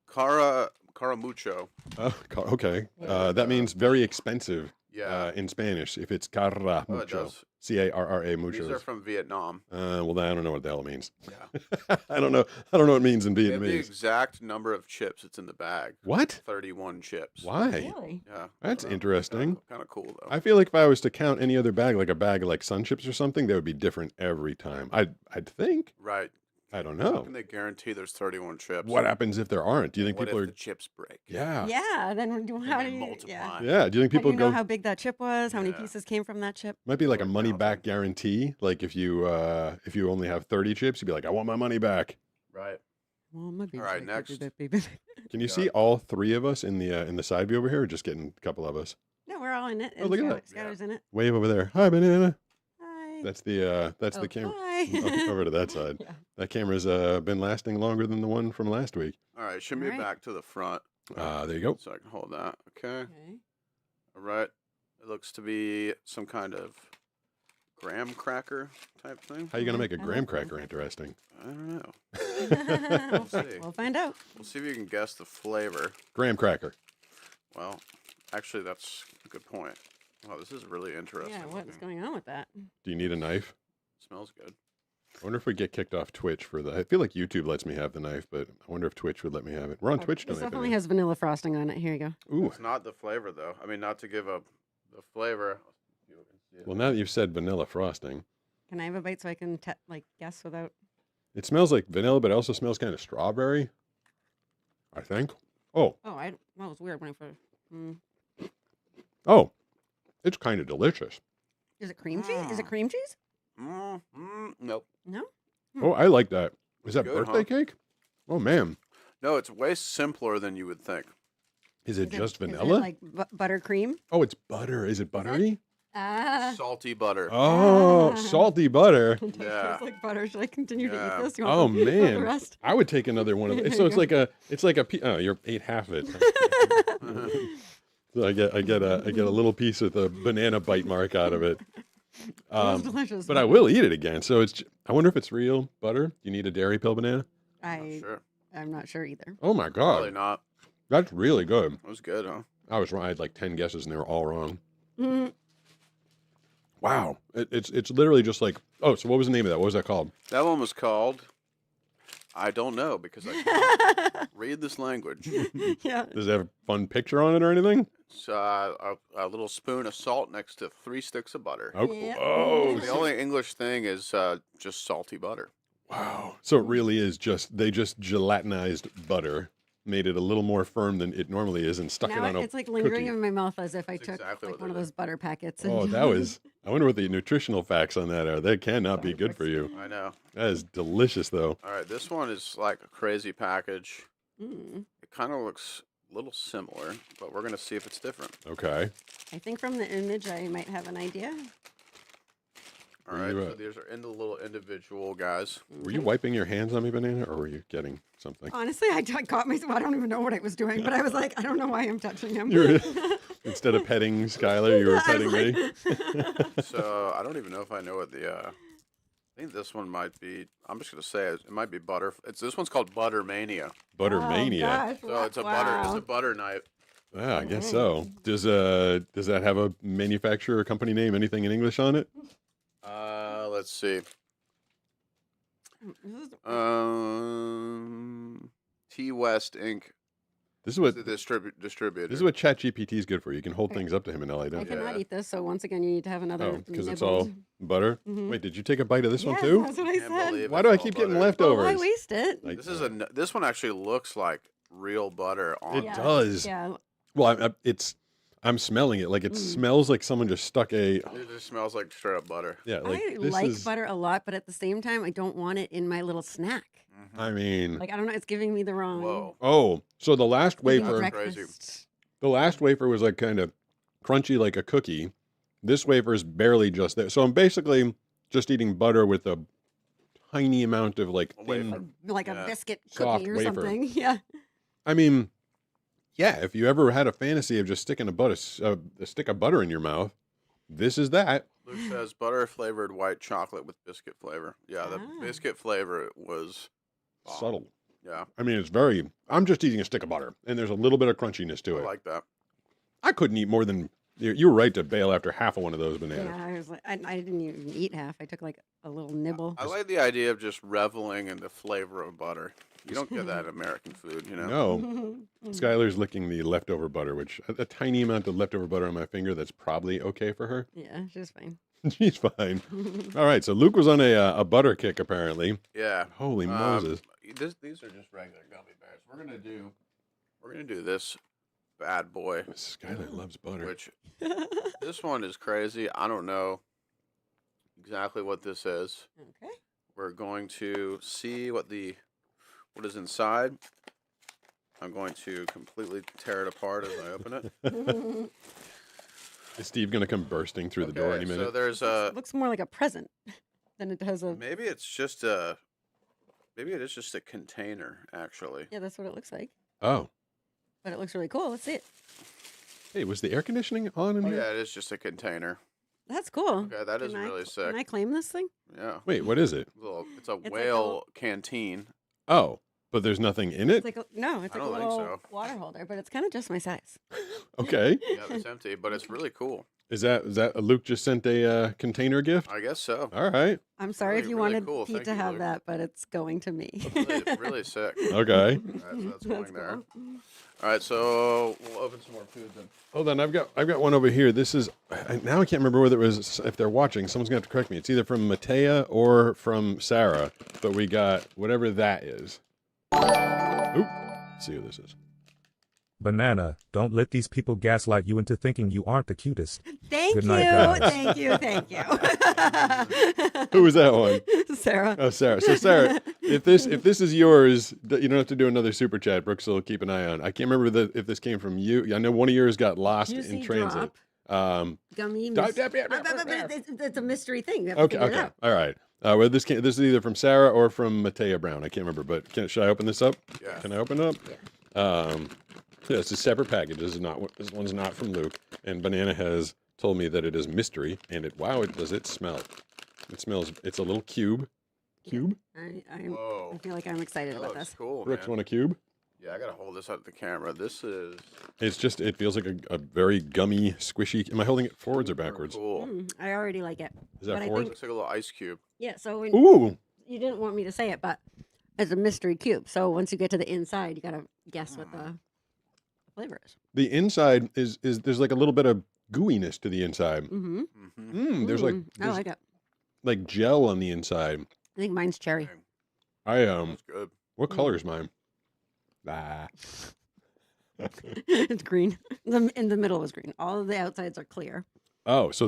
Caramucho. Oh, okay. That means very expensive. Yeah. In Spanish, if it's carra Oh, it mucho, does. CARRA mucho. These are from Vietnam. Well, I don't know what the hell it means. Yeah. I don't know what it means in They have the Vietnamese. exact number of chips that's in the bag. What? 31 chips. Why? Really? Yeah. That's interesting. Kind of cool though. I feel like if I was to count any other bag, like a bag of like Sun Chips or something, they would be different every time. I'd think. Right. I don't How know. can they guarantee there's 31 chips? What happens if there aren't? Do you think What people if are? the chips break? Yeah. Yeah. Then how And do then you multiply. Yeah. Yeah. Do you think How do people you know go? how big that chip was? How many Yeah. pieces came from that chip? Might be like a Or money counting. back guarantee. Like if you only have 30 chips, you'd be like, I want my money back. Right. Well, my baby's right, like, next. Can you Yeah. see all three of us in the side view over here, or just getting a couple of us? No, we're all in it. Oh, look at that. Skylar's in it. Wave over there. Hi, banana. Hi. That's the Oh, camera. Hi. Over to that side. Yeah. That camera's been lasting longer than the one from last week. All right. Should move Alright. back to the front. There you go. So I can hold that. Okay. Okay. All right. It looks to be some kind of graham cracker type thing. How you gonna make a I love graham graham cracker interesting? I don't know. we'll, see. we'll find out. We'll see if you can guess the flavor. Graham cracker. Well, actually, that's a good point. Wow, this is really interesting. Yeah, what is looking. going on with that? Do you need a knife? Smells good. I wonder if we get kicked off Twitch for the. I feel like YouTube lets me have the knife, but I wonder if Twitch would let me have it. We're on Twitch This tonight. definitely Benny. has vanilla frosting on it. Here you go. Ooh. It's not the flavor though. I mean, not to give up the flavor. People can see it. Well, now that you've said vanilla frosting, Can I have a bite so I can guess without? it smells like vanilla, but it also smells kind of strawberry. I think. Oh, Oh, that was weird when I first. oh, it's kind of delicious. Is it cream cheese? Is it cream cheese? Nope. No. Oh, I like that. Is that Good, birthday huh? cake? Oh man, No, it's way simpler than you would think. is it just Is it vanilla? like buttercream? Oh, it's butter. Is it buttery? Ah. Salty butter. Oh, Ah. salty butter. It Yeah. tastes like butter. Should I continue to Yeah. eat this? You Oh want the man, rest? I would take another one of those. So it's like a. Oh, you're ate half of it. So I get a little piece with a banana bite mark out of it. It was delicious. But I will eat it again. So I wonder if it's real butter. You need a dairy pill banana. Sure. I'm not sure either. Oh my Probably god, not. that's really good. It was good, huh? I was wrong. I had like 10 guesses and they were all wrong. Mm, Wow, it's literally just like. Oh, so what was the name of that? What was that called? That one was called I don't know because I can't read this language. Yeah. Does it have a fun picture on it or anything? It's a little spoon of salt next to 3 sticks of butter. Oh, Yeah. oh, The only English thing is just salty butter. wow. So it really is they just gelatinized butter, made it a little more firm than it normally is, and stuck it Now on a it's like lingering cookie. in my mouth as if I That's took exactly like what one they of did. those butter packets. Oh, that was. I wonder what the nutritional facts on that are. They cannot be good for you. I know. That is delicious, though. All right, this one is like a crazy package. Mm. It kind of looks a little similar, but we're gonna see if it's different. Okay. I think from the image I might have an idea. All Were right, you, so these are in the little individual guys. Were you wiping your hands on me, Banana, or were you getting something? Honestly, I got myself. I don't even know what I was doing, but I was like, I don't know why I'm touching him. You were, instead of petting Skylar, you were I petting was me. like- So I don't even know if I know what the. I think this one might be. I'm just gonna say it might be butter. This one's called Butter Mania. Butter Oh, mania. gosh, So it's a butter. It's wow. a butter knife. Ah, I guess so. Does that have a manufacturer or company name? Anything in English on it? Let's see. This is- T West Inc. This is what is the distributor. this is what ChatGPT is good for. You can hold things up to him and all I I don't. cannot Yeah. eat this, so once again, you need to have another. Oh, because it's nibble. all butter. Mhm. Wait, did you take a bite of this one Yes, too? That's what I Can't said. believe Why it's do I all keep getting butter. Well, leftovers? why waste it? Like, This is this one actually looks like real butter on It Yeah, does. Yeah. Well, I'm smelling it like it smells like someone just stuck a. It just smells like straight up butter. Yeah, like I this like is. butter a lot, but at the same time, I don't want it in my little snack. I mean, Like I don't know, it's giving me the wrong. Whoa. oh, so the last eating wafer, Crazy. breakfast. the last wafer was like kind of crunchy like a cookie. This wafer is barely just there. So I'm basically just eating butter with a tiny amount of like A wafer. thin. Like Yeah. a biscuit Soft cookie or wafer. something. Yeah. I mean, yeah, if you ever had a fantasy of just sticking a stick of butter in your mouth, this is that. Luke says butter flavored white chocolate with biscuit flavor. Yeah, the Ah. biscuit flavor was bomb. Subtle. Yeah, I mean, it's very. I'm just eating a stick of butter, and there's a little bit of crunchiness to I it. like that. I couldn't eat more than. You were right to bail after half of one of those bananas. Yeah. I was like, I didn't even eat half. I took like a little nibble. I like the idea of just reveling in the flavor of butter. You don't get that in American food, you know. No, Skylar's licking the leftover butter, which a tiny amount of leftover butter on my finger. That's probably okay for her. Yeah, she's fine. She's fine. All right, so Luke was on a butter kick apparently. Yeah. Holy Moses! These are just regular gummy bears. We're gonna do this bad boy, Skylar loves butter. which this one is crazy. I don't know exactly what this is. Okay. We're going to see what is inside. I'm going to completely tear it apart as I open it. Is Steve gonna come bursting through the door any minute? So there's It looks more like a present than it does a. maybe it is just a container actually. Yeah, that's what it looks like. Oh, But it looks really cool. Let's see it. hey, was the air conditioning on in Oh here? yeah, it is just a container. That's cool. Okay, that is Can I- really sick. Can I claim this thing? Yeah. Wait, what is it? It's a like a whale little- canteen. Oh, but there's nothing in it. It's like no, it's I like a don't think little so. water holder, but it's kind of just my size. Okay, Yeah, it's empty, but it's really cool. is that Luke just sent a container gift? I guess so. All right, I'm sorry if Really, you really wanted cool. Pete Thank to you, have Luke. that, but it's going to me. Really, really sick. okay. That's going That's there. cool. All right, so we'll open some more food then. Hold on, I've got one over here. This is now I can't remember whether it was if they're watching. Someone's gonna have to correct me. It's either from Matea or from Sarah, but we got whatever that is. Oop. Let's see who this is. Banana, don't let these people gaslight you into thinking you aren't the cutest. Thank Good you, night, guys. thank you, thank you. Who was that one? Sarah. Oh, Sarah. So Sarah, if this is yours, you don't have to do another super chat. Brooks will keep an eye on. I can't remember if this came from you. I know one of yours got lost in Juicy transit. Gummy. It's a mystery thing. We have to Okay. figure it Okay. out. All right. Well, this is either from Sarah or from Matea Brown. I can't remember, but should I open this up? Yeah. Can I open it up? Yeah, it's a separate package. This one's not from Luke. And Banana has told me that it is mystery. And does it smell? It smells. It's a little cube. Cube? I Whoa. feel like I'm excited That about looks this. cool, Brooks man. want a cube? Yeah, I gotta hold this up to the camera. This is It feels like a very gummy, squishy. Am I holding it forwards or super backwards? Cool. I already like it. Is that But I forwards? think- Looks like a little ice cube. Yeah, so when Ooh. you didn't want me to say it, but It's a mystery cube. So once you get to the inside, you gotta guess what the flavor is. The inside is there's like a little bit of gooiness to the inside. Mm-hmm. There's like I like it. like gel on the inside. I think mine's cherry. I That's good. what color is mine? Ah. It's green. In the middle is green. All of the outsides are clear. Oh, so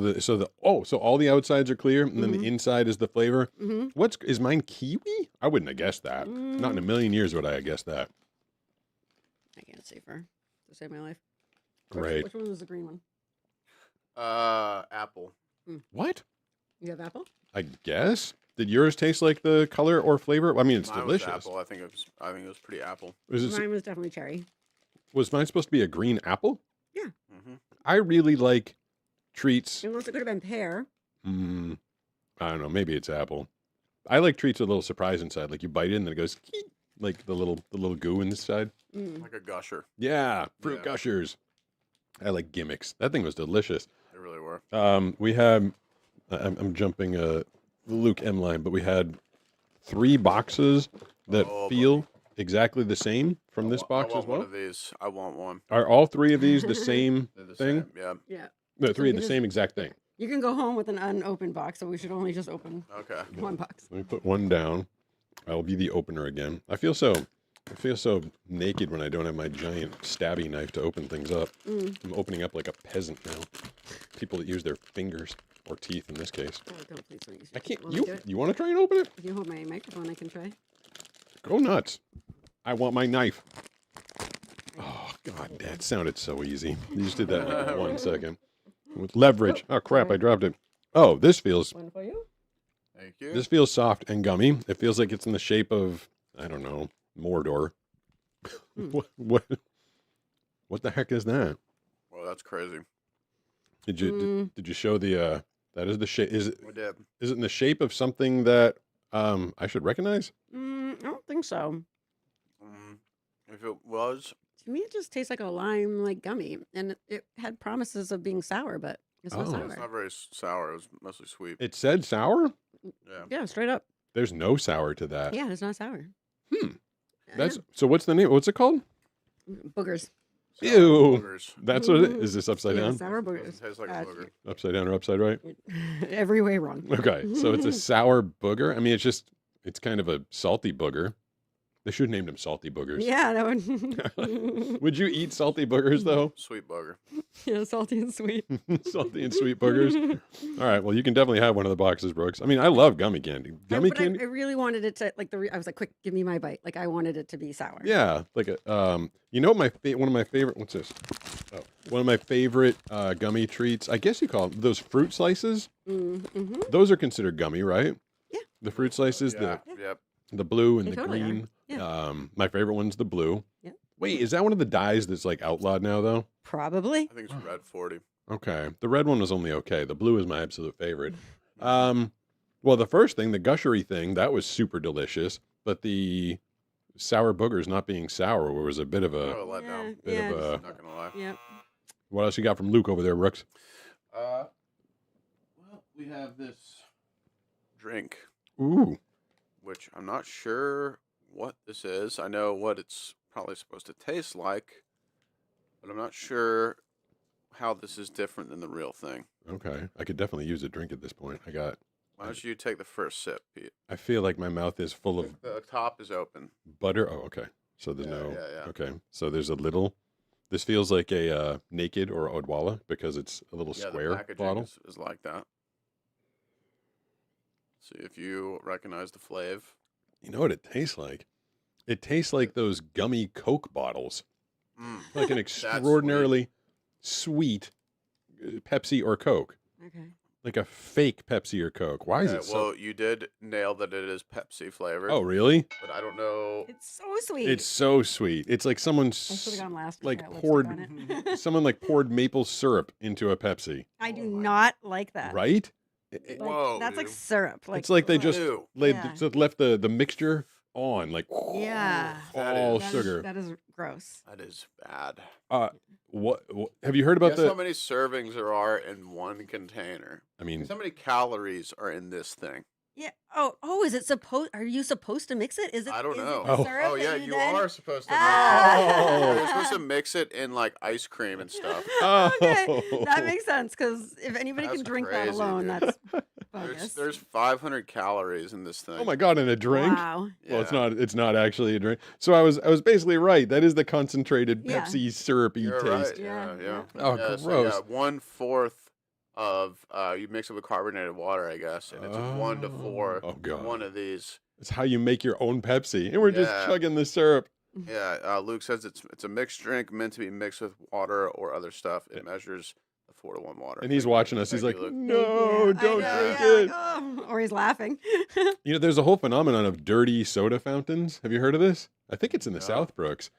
all the outsides are clear, and then the inside is the flavor. Mm-hmm. Is mine kiwi? I wouldn't have guessed that. Not in a million years would I have guessed that. I can't say to save my life. Great. Which one was the green one? Apple. What? You have apple? I guess. Did yours taste like the color or flavor? I mean, it's Mine delicious. was apple. I think it was pretty apple. Mine was definitely cherry. Was mine supposed to be a green apple? Yeah. Mm-hmm. I really like treats. Unless it could have been pear. I don't know. Maybe it's apple. I like treats with a little surprise inside. Like you bite it and then it goes "Keek," like the little goo inside. Like a gusher. Yeah, fruit Yeah. gushers. I like gimmicks. That thing was delicious. They really were. We had. I'm jumping the Luke M line, but we had 3 boxes that Oh, feel exactly the same from this box I as want well. one of these. I want one. Are all 3 of these the same They're the thing? same. Yeah. Yeah. No, So 3 of you the just- same exact thing. You can go home with an unopened box, so we should only just open Okay. one box. Let me put one down. I'll be the opener again. I feel so naked when I don't have my giant stabby knife to open things up. I'm opening up like a peasant now. People that use their fingers or teeth in this case. Oh, don't please don't use I your can't. teeth. Want me to do it? You want to try and open it? If you hold my microphone, I can try. Go nuts. I want my knife. Oh God, that sounded so easy. You just did that in like 1 second. With leverage. Oh crap! I dropped it. Oh, this feels One for you. Thank you. This feels soft and gummy. It feels like it's in the shape of, I don't know, Mordor. What the heck is that? Well, that's crazy. Did you show the that is the shape is it We did. is it in the shape of something that I should recognize? I don't think so. If it was, To me, it just tastes like a lime, like gummy, and it had promises of being sour, but it's not Oh. sour. it's not very sour. It was mostly sweet. It said sour? Yeah. Yeah, straight up. There's no sour to that. Yeah, it's not sour. That's so what's the name? What's it called? Boogers. Sour Ew. boogers. That's what it is. Is this upside Yeah, down? sour Doesn't boogers. taste like a booger. Upside down or upside right? Every way wrong. Okay. So it's a sour booger. I mean it's kind of a salty booger. They should have named them salty boogers. Yeah, that would. Would you eat salty boogers though? Sweet booger. Yeah, salty and sweet. Salty and sweet boogers. All right. Well, you can definitely have one of the boxes, Brooks. I mean, I love gummy candy. Gummy But candy. I really wanted it to I was like, quick, give me my bite. Like I wanted it to be sour. Yeah, like a you know one of my favorite. What's this? Oh, one of my favorite gummy treats. I guess you call them those fruit slices. Mm-hmm. Those are considered gummy, right? Yeah. The fruit slices, Yeah. Yep. the blue and They the totally are. green. Yeah. My favorite one's the blue. Yeah. Wait, is that one of the dyes that's like outlawed now though? Probably. I think it's red 40. Okay. The red one was only okay. The blue is my absolute favorite. Well, the first thing, the gushery thing, that was super delicious, but the sour boogers not being sour was a bit of a Oh, let down. bit yeah, of a. Not gonna lie. Yep. What else you got from Luke over there, Brooks? Well, we have this drink, Ooh. which I'm not sure what this is. I know what it's probably supposed to taste like, but I'm not sure how this is different than the real thing. Okay. I could definitely use a drink at this point. Why don't you take the first sip, Pete? I feel like my mouth is full of The top is open. butter. Oh, okay. So there's Yeah, no. yeah. Okay. So there's a little. This feels like a Naked or Odwalla because it's a little Yeah, square the packaging bottle. is like that. See if you recognize the flav. You know what it tastes like? It tastes like those gummy Coke bottles. Like an That's sweet. extraordinarily sweet Pepsi or Coke. Okay. Like a fake Pepsi or Coke. Why is Yeah, it so? well, you did nail that it is Pepsi flavored. Oh, really? But I don't know. It's so sweet. It's so sweet. It's like someone I should have gone last. 'cause I like got lipstick poured on it. someone like poured maple syrup into a Pepsi, I do not like that. right? Like, Whoa, that's like dude. syrup. Like It's like they just Ew. Yeah. left the mixture on, like Yeah. That all is- That is- sugar. that is gross. That is bad. What have you heard about Guess how the? many servings there are in one container? I mean, Guess how many calories are in this thing? Yeah. Oh, is it supposed? Are you supposed to mix it? Is it? I don't is it know. the Oh. syrup Oh that yeah, you you then- are supposed to. Ah. You're supposed to mix it in like ice cream and stuff. Okay, Oh. that makes sense because if anybody That's can drink that crazy, alone, dude. that's There's bogus. there's 500 calories in this thing. Oh my god, in a drink? Wow. Well, it's Yeah. not actually a drink. So I was basically right. That is the concentrated Yeah. Pepsi syrupy You're taste. right. Yeah, Yeah. yeah. Oh, Yeah, so gross. yeah, 1/4 of you mix it with carbonated water, I guess, and it's a 1 to 4. Oh, God. One of these. It's how you make your own Pepsi. And we're just Yeah. chugging the syrup. Yeah, Luke says it's a mixed drink meant to be mixed with water or other stuff. It measures a 4 to 1 water. And he's Thank you. watching us. He's Thank like, you, Luke. no, Thank you. don't I know, drink yeah, it. like, oh, or he's laughing. You know, there's a whole phenomenon of dirty soda fountains. Have you heard of this? I think it's in the No. Southbrooks.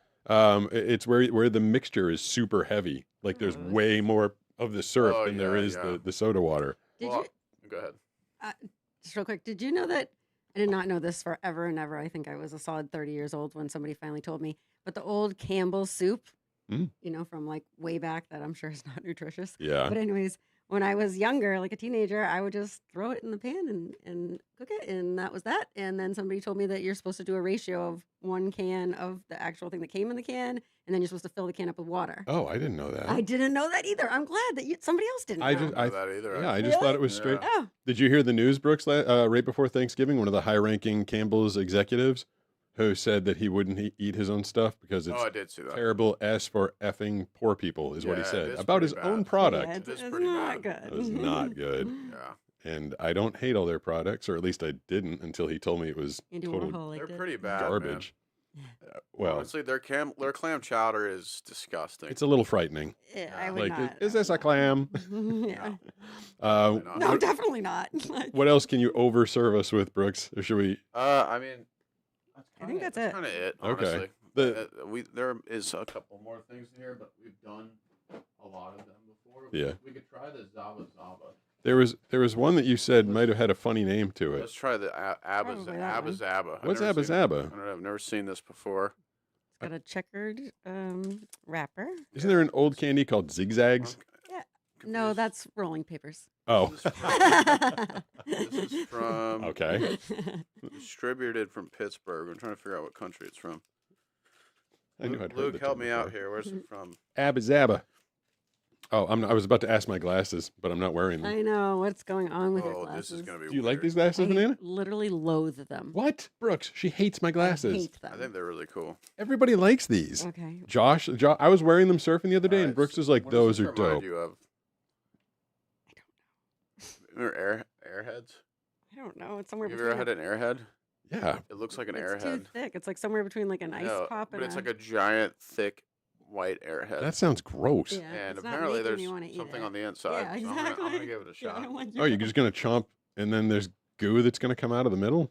It's where the mixture is super heavy. Like there's Oh. way more of the syrup Oh, than there yeah, is yeah. the soda water. Did Well, you? Go ahead. Just real quick, did you know that? I did not know this forever and ever. I think I was a solid 30 years old when somebody finally told me. But the old Campbell's soup, Mm. you know, from like way back that I'm sure is not nutritious. Yeah. But anyways, when I was younger, like a teenager, I would just throw it in the pan and cook it, and that was that. And then somebody told me that you're supposed to do a ratio of 1 can of the actual thing that came in the can, and then you're supposed to fill the can up with water. Oh, I didn't know that. I didn't know that either. I'm glad that somebody else didn't. I know. just- I don't know that either. yeah, I just thought it was straight. Yeah. Oh, Did you hear the news, Brooks, right before Thanksgiving? One of the high-ranking Campbell's executives who said that he wouldn't eat his own stuff because it's Oh, I did see that. terrible S for effing poor people, is what he Yeah, it said is about his pretty own bad. product. yeah, It is it's pretty not bad. good. It was not good. Yeah, And I don't hate all their products, or at least I didn't until he told me it was Andy total Warhol liked they're it. pretty bad. garbage. Well, Honestly, their clam chowder is disgusting. it's a little frightening. I would Like, not. is this a clam? yeah. Uh, Probably not. No, definitely not. Like, what else can you overserve us with, Brooks? Or should we? I mean, I think that's it. kind of it. Okay. Honestly. The- There is a couple more things here, but we've done a lot of them before. Yeah. We could try the Zaba Zaba. There was one that you said might have had a funny name to it. Let's try the Abba Probably that one. Zaba. What's Abba Zaba? I don't know. I've never seen this before. It's got a checkered wrapper. Isn't there an old candy called Zigzags? No, that's rolling papers. Oh, This is from okay. distributed from Pittsburgh. I'm trying to figure out what country it's from. I knew I'd heard Luke, the help term me out before. here. Where's it from? Abba Zaba. Oh, I was about to ask my glasses, but I'm not wearing them. I know what's going on with your Oh, glasses. this is gonna be. Do you like weird. these glasses, I Banana? literally loathe them. What? Brooks, she hates my glasses. I hate them. I think they're really cool. Everybody likes these. Okay. Josh, I was wearing them surfing the other day, and Alright, Brooks so was like, what does those this are remind dope. You of? Remember Airheads? I don't know. It's somewhere Have you between. ever had an Airhead? Yeah. It looks like an it's Airhead. too thick. It's like somewhere between like an ice No, pop but and it's like a giant, thick, white Airhead. That sounds gross. Yeah, and it's not apparently making there's me wanna eat something it. on the inside. Yeah, so exactly. I'm gonna give it a Yeah, I shot. don't like Oh, you're just going to chomp, and then there's goo that's going to come out of the middle?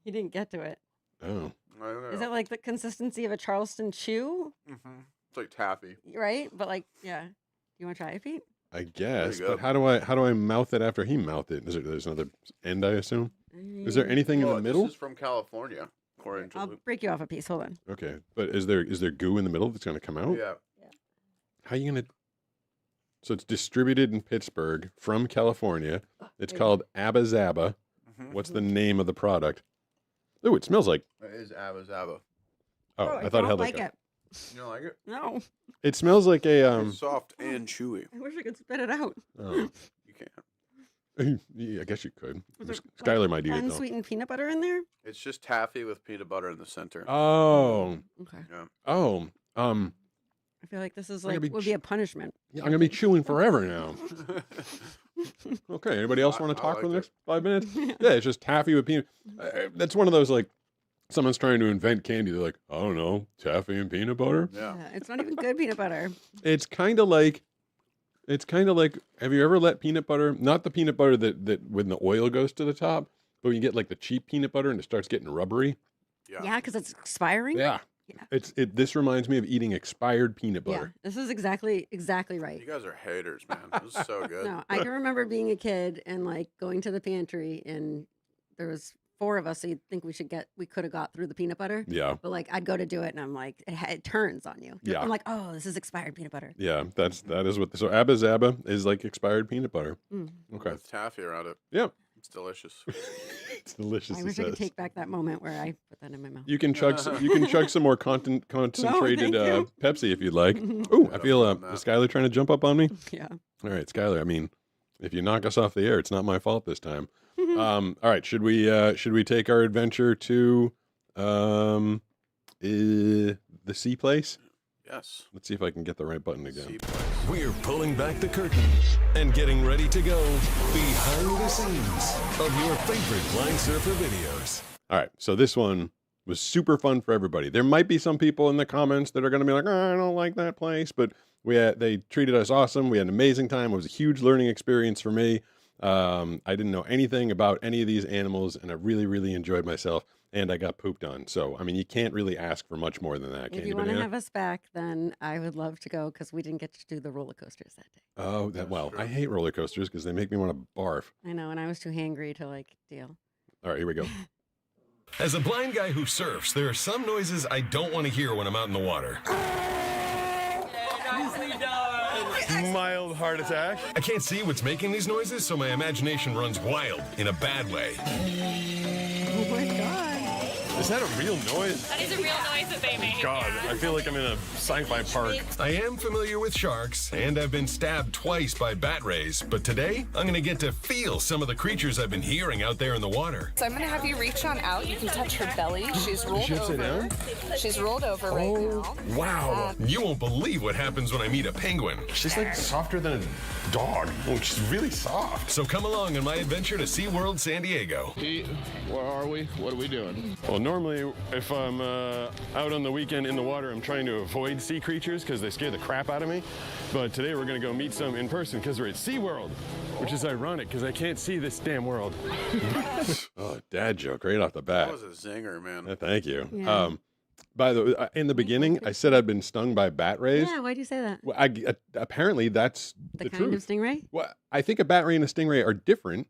He didn't get to it. Oh. I don't know. Is it like the consistency of a Charleston chew? Mhm. It's like taffy. Right? But like, yeah. You want to try it, Pete? I guess. But good. how do I mouth it after he mouthed it? There's another end, I assume? Is there anything in Oh, the middle? This is from California, according to I'll Luke. break you off a piece. Hold on. Okay. But is there goo in the middle that's going to come out? Yeah. How you going to... So it's distributed in Pittsburgh from California. It's Wait. called Abba Zaba. Mhm. What's the name of the product? Ooh, it smells like... It is Abba Zaba. Oh, Bro, I I thought it don't had like like a... it. You don't like it? No. It smells like a... It's soft and chewy. I wish I could spit it out. Oh. You can't. Yeah, I guess you could. Was there, Skylar might eat it, though. unsweetened peanut butter in there? It's just taffy with peanut butter in the center. Oh. Okay. Oh. I feel like this is I'm gonna like be would be a punishment. Yeah, I'm going to be chewing forever now. Okay, anybody else I- want to I talk for like the it. next 5 minutes? Yeah, it's just taffy with peanut. That's one of those, like, someone's trying to invent candy. They're like, I don't know, taffy and peanut butter. Yeah. It's not even good peanut butter. It's kind of like, have you ever let peanut butter, not the peanut butter that when the oil goes to the top, but when you get like the cheap peanut butter and it starts getting rubbery? Yeah. Yeah, because it's expiring. Yeah. Yeah. This reminds me of eating expired peanut Yeah, butter. this is exactly You right. guys are haters, man. This is so good. No, I can remember being a kid and like going to the pantry and there was 4 of us, so you'd think we could have got through the peanut butter. Yeah. But like I'd go to do it and I'm like, it turns on you. Yeah. I'm like, oh, this is expired peanut butter. Yeah, that is what. So Abba Zaba is like expired peanut butter. Mm. Okay. With taffy around it. Yep. It's delicious. It's delicious. I he wish I could says. take back that moment where I put that in my mouth. You can chug some more concentrated you. Pepsi if you'd like. Ooh, I feel done that. is Skylar trying to jump up on me? Yeah. All right, Skylar. I mean, if you knock us off the air, it's not my fault this time. All right, should we take our adventure to the sea place? Yes. Let's see if I can get the right button again. See place. We're pulling back the curtain and getting ready to go behind the scenes of your favorite blind surfer videos. All right, so this one was super fun for everybody. There might be some people in the comments that are going to be like, oh, I don't like that place, but they treated us awesome. We had an amazing time. It was a huge learning experience for me. I didn't know anything about any of these animals, and I really, really enjoyed myself. And I got pooped on. So, I mean, you can't really ask for much more than that, can If you, you want to Banana? have us back, then I would love to go because we didn't get to do the roller coasters that day. Oh, I hate roller coasters because they make me want to barf. I know, and I was too hangry to deal. All right, here we go. As a blind guy who surfs, there are some noises I don't want to hear when I'm out in the water. Mild heart attack. I can't see what's making these noises, so my imagination runs wild in a bad way. Oh my god! Is that a real noise? That is a real noise that they make. God, I feel like I'm in a sci-fi park. I am familiar with sharks, and I've been stabbed twice by bat rays, but today I'm going to get to feel some of the creatures I've been hearing out there in the water. So I'm going to have you reach on out. You can touch her belly. She's rolled she upside over. down? She's rolled over right now. Wow. You won't believe what happens when I meet a penguin. She's like softer than a dog. Oh, she's really soft. So come along on my adventure to SeaWorld San Diego. Pete, where are we? What are we doing? Well, normally if I'm out on the weekend in the water, I'm trying to avoid sea creatures because they scare the crap out of me. But today we're going to go meet some in person because we're at SeaWorld, which is ironic because I can't see this damn world. Oh, dad joke right off the bat. That was a zinger, man. Thank you. Yeah. By the way, in the beginning, I said I'd been stung by bat rays. Yeah, why'd you say that? Well, apparently that's The the kind truth. of stingray? Well, I think a bat ray and a stingray are different,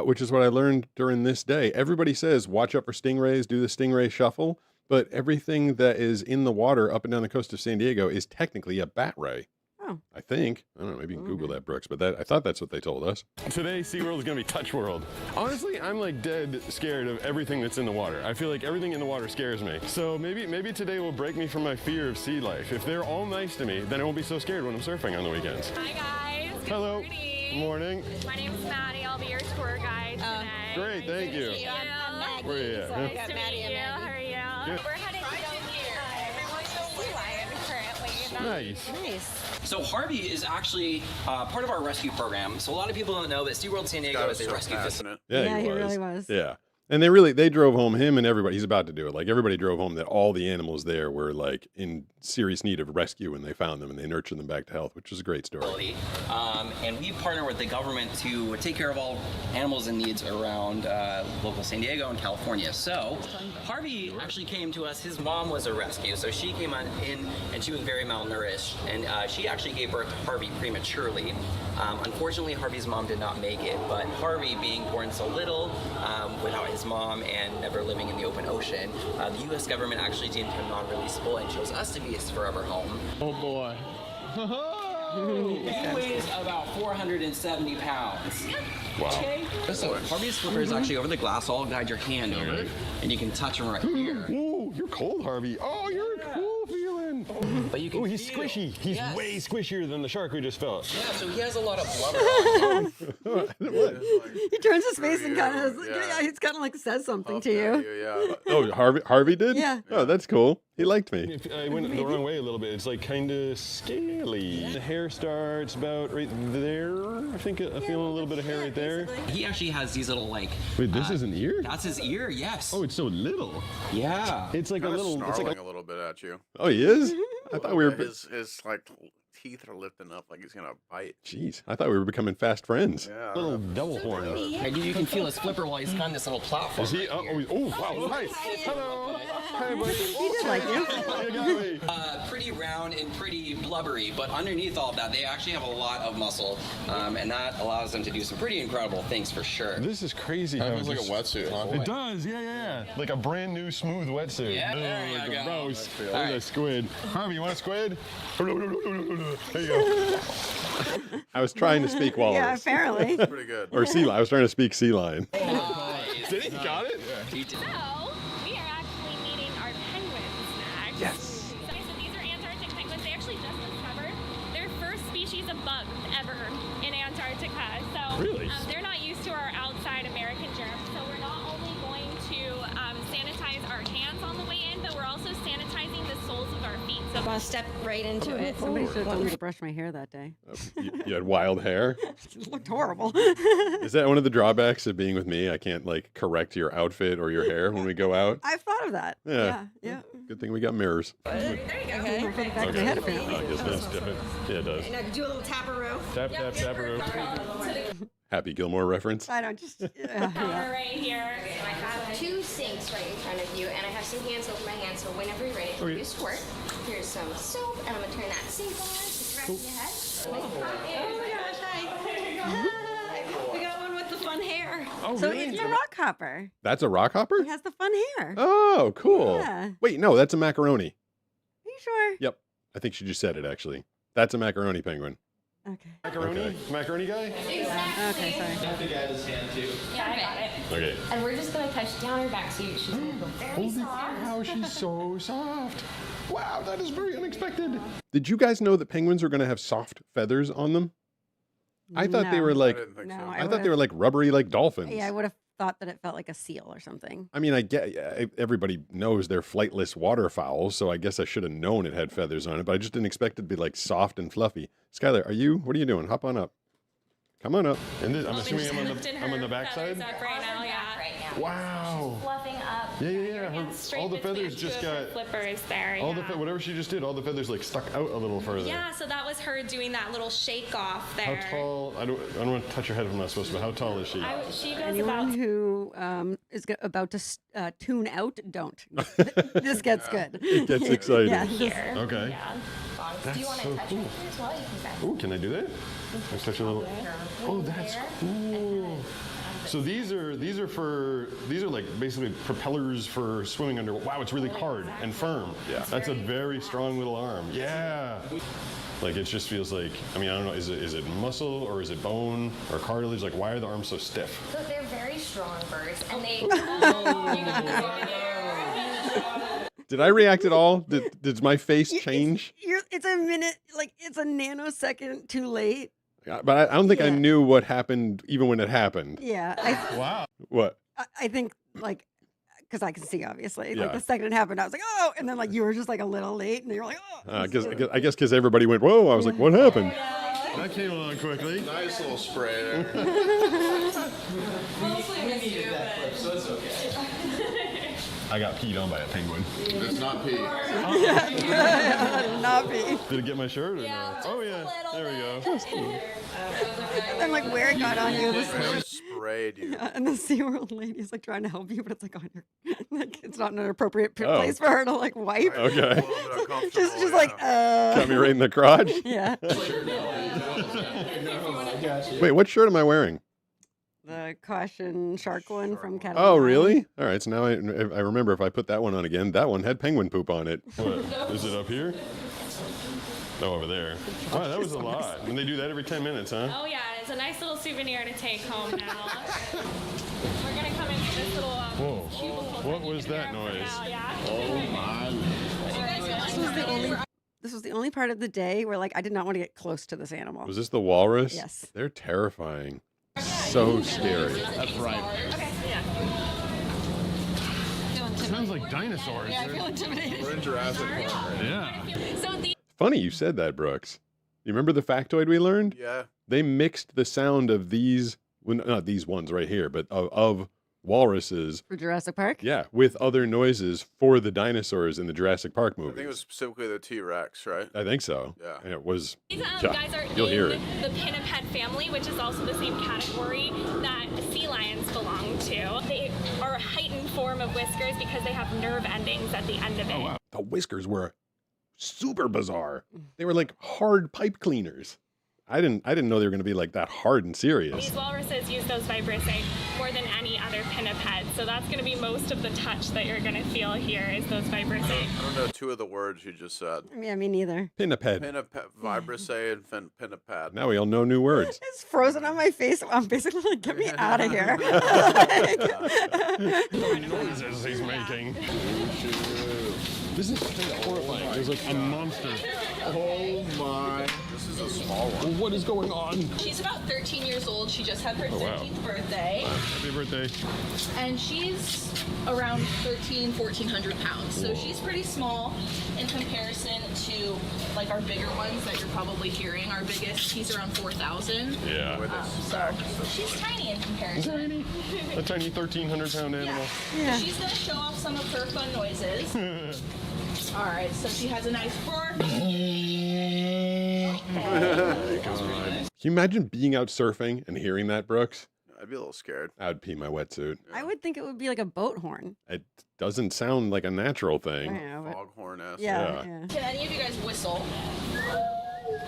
which is what I learned during this day. Everybody says, watch out for stingrays, do the stingray shuffle, but everything that is in the water up and down the coast of San Diego is technically a bat ray. Oh. I think. I don't know, maybe you can Google that, Brooks, but I thought that's what they told us. Today, SeaWorld is going to be Touch World. Honestly, I'm like dead scared of everything that's in the water. I feel like everything in the water scares me. So maybe today will break me from my fear of sea life. If they're all nice to me, then I won't be so scared when I'm surfing on the weekends. Hi guys. Good Hello. morning. Good morning. My name's Maddie. I'll be your tour guide today. Great, thank you. I'm Maggie. Where are you at? Nice Huh? to meet you. How are you? Good. We're headed down here. Everyone's sea lion currently. Nice. Nice. So Harvey is actually part of our rescue program. So a lot of people don't know that SeaWorld San Diego God, is a so rescue facility. passionate. Yeah, Yeah, he really was. Yeah. And they drove home him and everybody. He's about to do it. Like everybody drove home that all the animals there were like in serious need of rescue when they found them and they nurtured them back to health, which was a great story. And we partner with the government to take care of all animals in needs around local San Diego and California. So Harvey actually came to us. His mom was a rescue, so she came on in and she was very malnourished, and she actually gave birth to Harvey prematurely. Unfortunately, Harvey's mom did not make it, but Harvey, being born so little, without his mom and never living in the open ocean, the U.S. government actually deemed him non-releasable and chose us to be his forever home. Oh boy. He weighs about 470 pounds. Wow. Okay. So Harvey's flipper is actually over the glass. I'll guide your hand over it, and you can touch him right here. Ooh, you're cold, Harvey. Oh, you're a cool feeling. But you can Ooh, he's feel. squishy. He's Yes. way squishier than the shark we just felt. Yeah, so he has a lot of blubber on him. He turns his face and you, kind of, yeah. he's kind of like says something Puffed to at you. Yeah. Oh, Harvey did? Yeah. Oh, that's cool. He liked me. If I went the wrong way a little bit, it's like kind of scaly. The hair starts about right there. I think I'm feeling a little bit of hair right there. He actually has these little like. Wait, this is an ear? That's his ear. Yes. Oh, it's so little. Yeah. It's like a Kind of little. It's snarling like a little bit at you. Oh, he is? I thought we were. His like teeth are lifting up like he's gonna bite. Jeez, I thought we were becoming fast friends. Yeah. a little devil horn. And you can feel his flipper while he's on this little platform. Is he? Oh, wow. Hi. Hello. Hi, buddy. He did like you. You got me. Pretty round and pretty blubbery, but underneath all of that, they actually have a lot of muscle, and that allows them to do some pretty incredible things for sure. This is crazy. That how looks like a just- wetsuit, huh? It does, yeah. Like a brand new smooth wetsuit. Yeah, there Ugh, you go. gross. All Look right. at that squid. Harvey, you want a squid? There you go. I was trying to speak walrus. Yeah, apparently. Pretty good. Or sea lion. I was trying to speak sea lion. Nice. Did he got it? So, we are actually meeting our penguins next. Yes. Okay, so these are Antarctic penguins. They actually just discovered their first species of bug ever in Antarctica. So Really? They're not used to our outside American germs. So we're not only going to sanitize our hands on the way in, but we're also sanitizing the soles of our feet. So I'll step right into it. Somebody should have told me to brush my hair that day. You had wild hair. It looked horrible. Is that one of the drawbacks of being with me? I can't like correct your outfit or your hair when we go out. I've thought of that. Yeah. Yeah. Good thing we got mirrors. Okay. For the back of my head, apparently. I guess that's different. Yeah, it does. And I do a little taparoo. Tap, tap, taparoo. Happy Gilmore reference. I don't just. power right here. I have 2 sinks right in front of you, and I have some hand soap in my hand, so whenever you're ready to do a squirt, here's some soap, and I'm going to turn that sink on. Just rest your head. Oh my gosh, hi. We got one with the fun hair. Oh, So really? it's a rock hopper. That's a rock hopper? It has the fun hair. Oh, cool. Yeah. Wait, no, that's a macaroni. Are you sure? Yep. I think she just said it, actually. That's a macaroni penguin. Okay. Macaroni? Okay. Macaroni guy? Okay, sorry. The guy this hand too. Yeah, I got it. Okay. And we're just going to touch down her back, so she's going to go very soft. Wow, she's so soft. Wow, that is very unexpected. Did you guys know that penguins are going to have soft feathers on them? I thought they No. were I like, didn't think No, so. I thought they were like rubbery like dolphins. Yeah, I would have thought that it felt like a seal or something. I mean, I get everybody knows they're flightless waterfowl, so I guess I should have known it had feathers on it, but I just didn't expect it to be like soft and fluffy. Skylar, what are you doing? Hop on up. Come on up. And this, I'm assuming I'm on the backside? Up right now, yeah. Wow. Fluffing up. Yeah. All the between feathers two just of her got, flippers there. all yeah. the whatever she just did, all the feathers like stuck out a little further. Yeah, so that was her doing that little shake off there. How tall? I don't want to touch her head if I'm not supposed to, but how tall is she? She goes Anyone about. who is about to tune out, don't. This gets good. It gets exciting. Yeah, Here. Okay. Yeah. Do you want to touch her as well? You can grab Oh, can I do that? Let's touch a little. Oh, that's cool. So these are like basically propellers for swimming under. Wow, it's really hard and firm. Yeah. That's a very strong little arm. Yeah. Like it just feels like, I mean, I don't know, is it muscle or is it bone or cartilage? Like why are the arms so stiff? So they're very strong birds, and they. Did I react at all? Did my face change? It's a minute, like it's a nanosecond too late. But I don't think I Yeah. knew what happened even when it happened. Yeah, Wow. What? I think like because I can see obviously. Yeah. Like the second it happened, I was like, oh, and then like you were just like a little late, and you're like, oh. I guess because everybody went, whoa. I was like, what happened? That came along quickly. Nice little spray there. I got peed on by a penguin. It's not pee. Not be. Did it get my shirt or no? Oh yeah. There we go. And then like where it got on you, It sprayed you. and the SeaWorld lady's like trying to help you, but it's like on your, like it's not an appropriate Oh. place for her to like wipe. Okay. A little bit uncomfortable, Just like Got me right in the crotch. yeah. Wait, what shirt am I wearing? The caution shark one from Catalina. Oh, really? All right. So now I remember if I put that one on again, that one had penguin poop on it. What? Is it up here? Oh, over there. Wow, that was a lot. And they do that every 10 minutes, huh? Oh yeah, it's a nice little souvenir to take home now. We're gonna come into this little Whoa. cubicle. What was that noise? Yeah. This was the only part of the day where like I did not want to get close to this animal. Was this the walrus? Yes. They're terrifying. So scary. That's right. Sounds like dinosaurs. Yeah, I feel intimidated. We're in Jurassic Park right now. Yeah. So the Funny you said that, Brooks. You remember the factoid we learned? Yeah. They mixed the sound of these, well, not these ones right here, but of walruses, For Jurassic Park? yeah, with other noises for the dinosaurs in the Jurassic Park I movies. think it was specifically the T-Rex, right? I think so. Yeah. And it was, these yeah, guys are you'll hear in it. the pinniped family, which is also the same category that sea lions belong to. They are a heightened form of whiskers because they have nerve endings at the end of it. The whiskers were super bizarre. They were like hard pipe cleaners. I didn't know they were going to be like that hard and serious. These walruses use those vibrissae more than any other pinniped, so that's going to be most of the touch that you're going to feel here is those vibrissae. I don't know 2 of the words you just said. Yeah, me neither. Pinniped. Vibrissae and pinniped. Now we all know new words. It's frozen on my face. I'm basically like, get me out of here. The noises he's making. This is horrifying. There's like a monster. Oh my. This is a small one. What is going on? She's about 13 years old. She just had her 13th birthday. Happy birthday. And she's around 1,400 pounds. So she's pretty small in comparison to like our bigger ones that you're probably hearing. Our biggest, he's around 4,000. Yeah. So she's tiny in comparison. A tiny 1,300-pound animal. Yeah. She's going to show off some of her fun noises. All right, so she has a nice roar. Can you imagine being out surfing and hearing that, Brooks? I'd be a little scared. I would pee my wetsuit. I would think it would be like a boat horn. It doesn't sound like a natural thing. Foghorn-esque. Yeah. Can any of you guys whistle?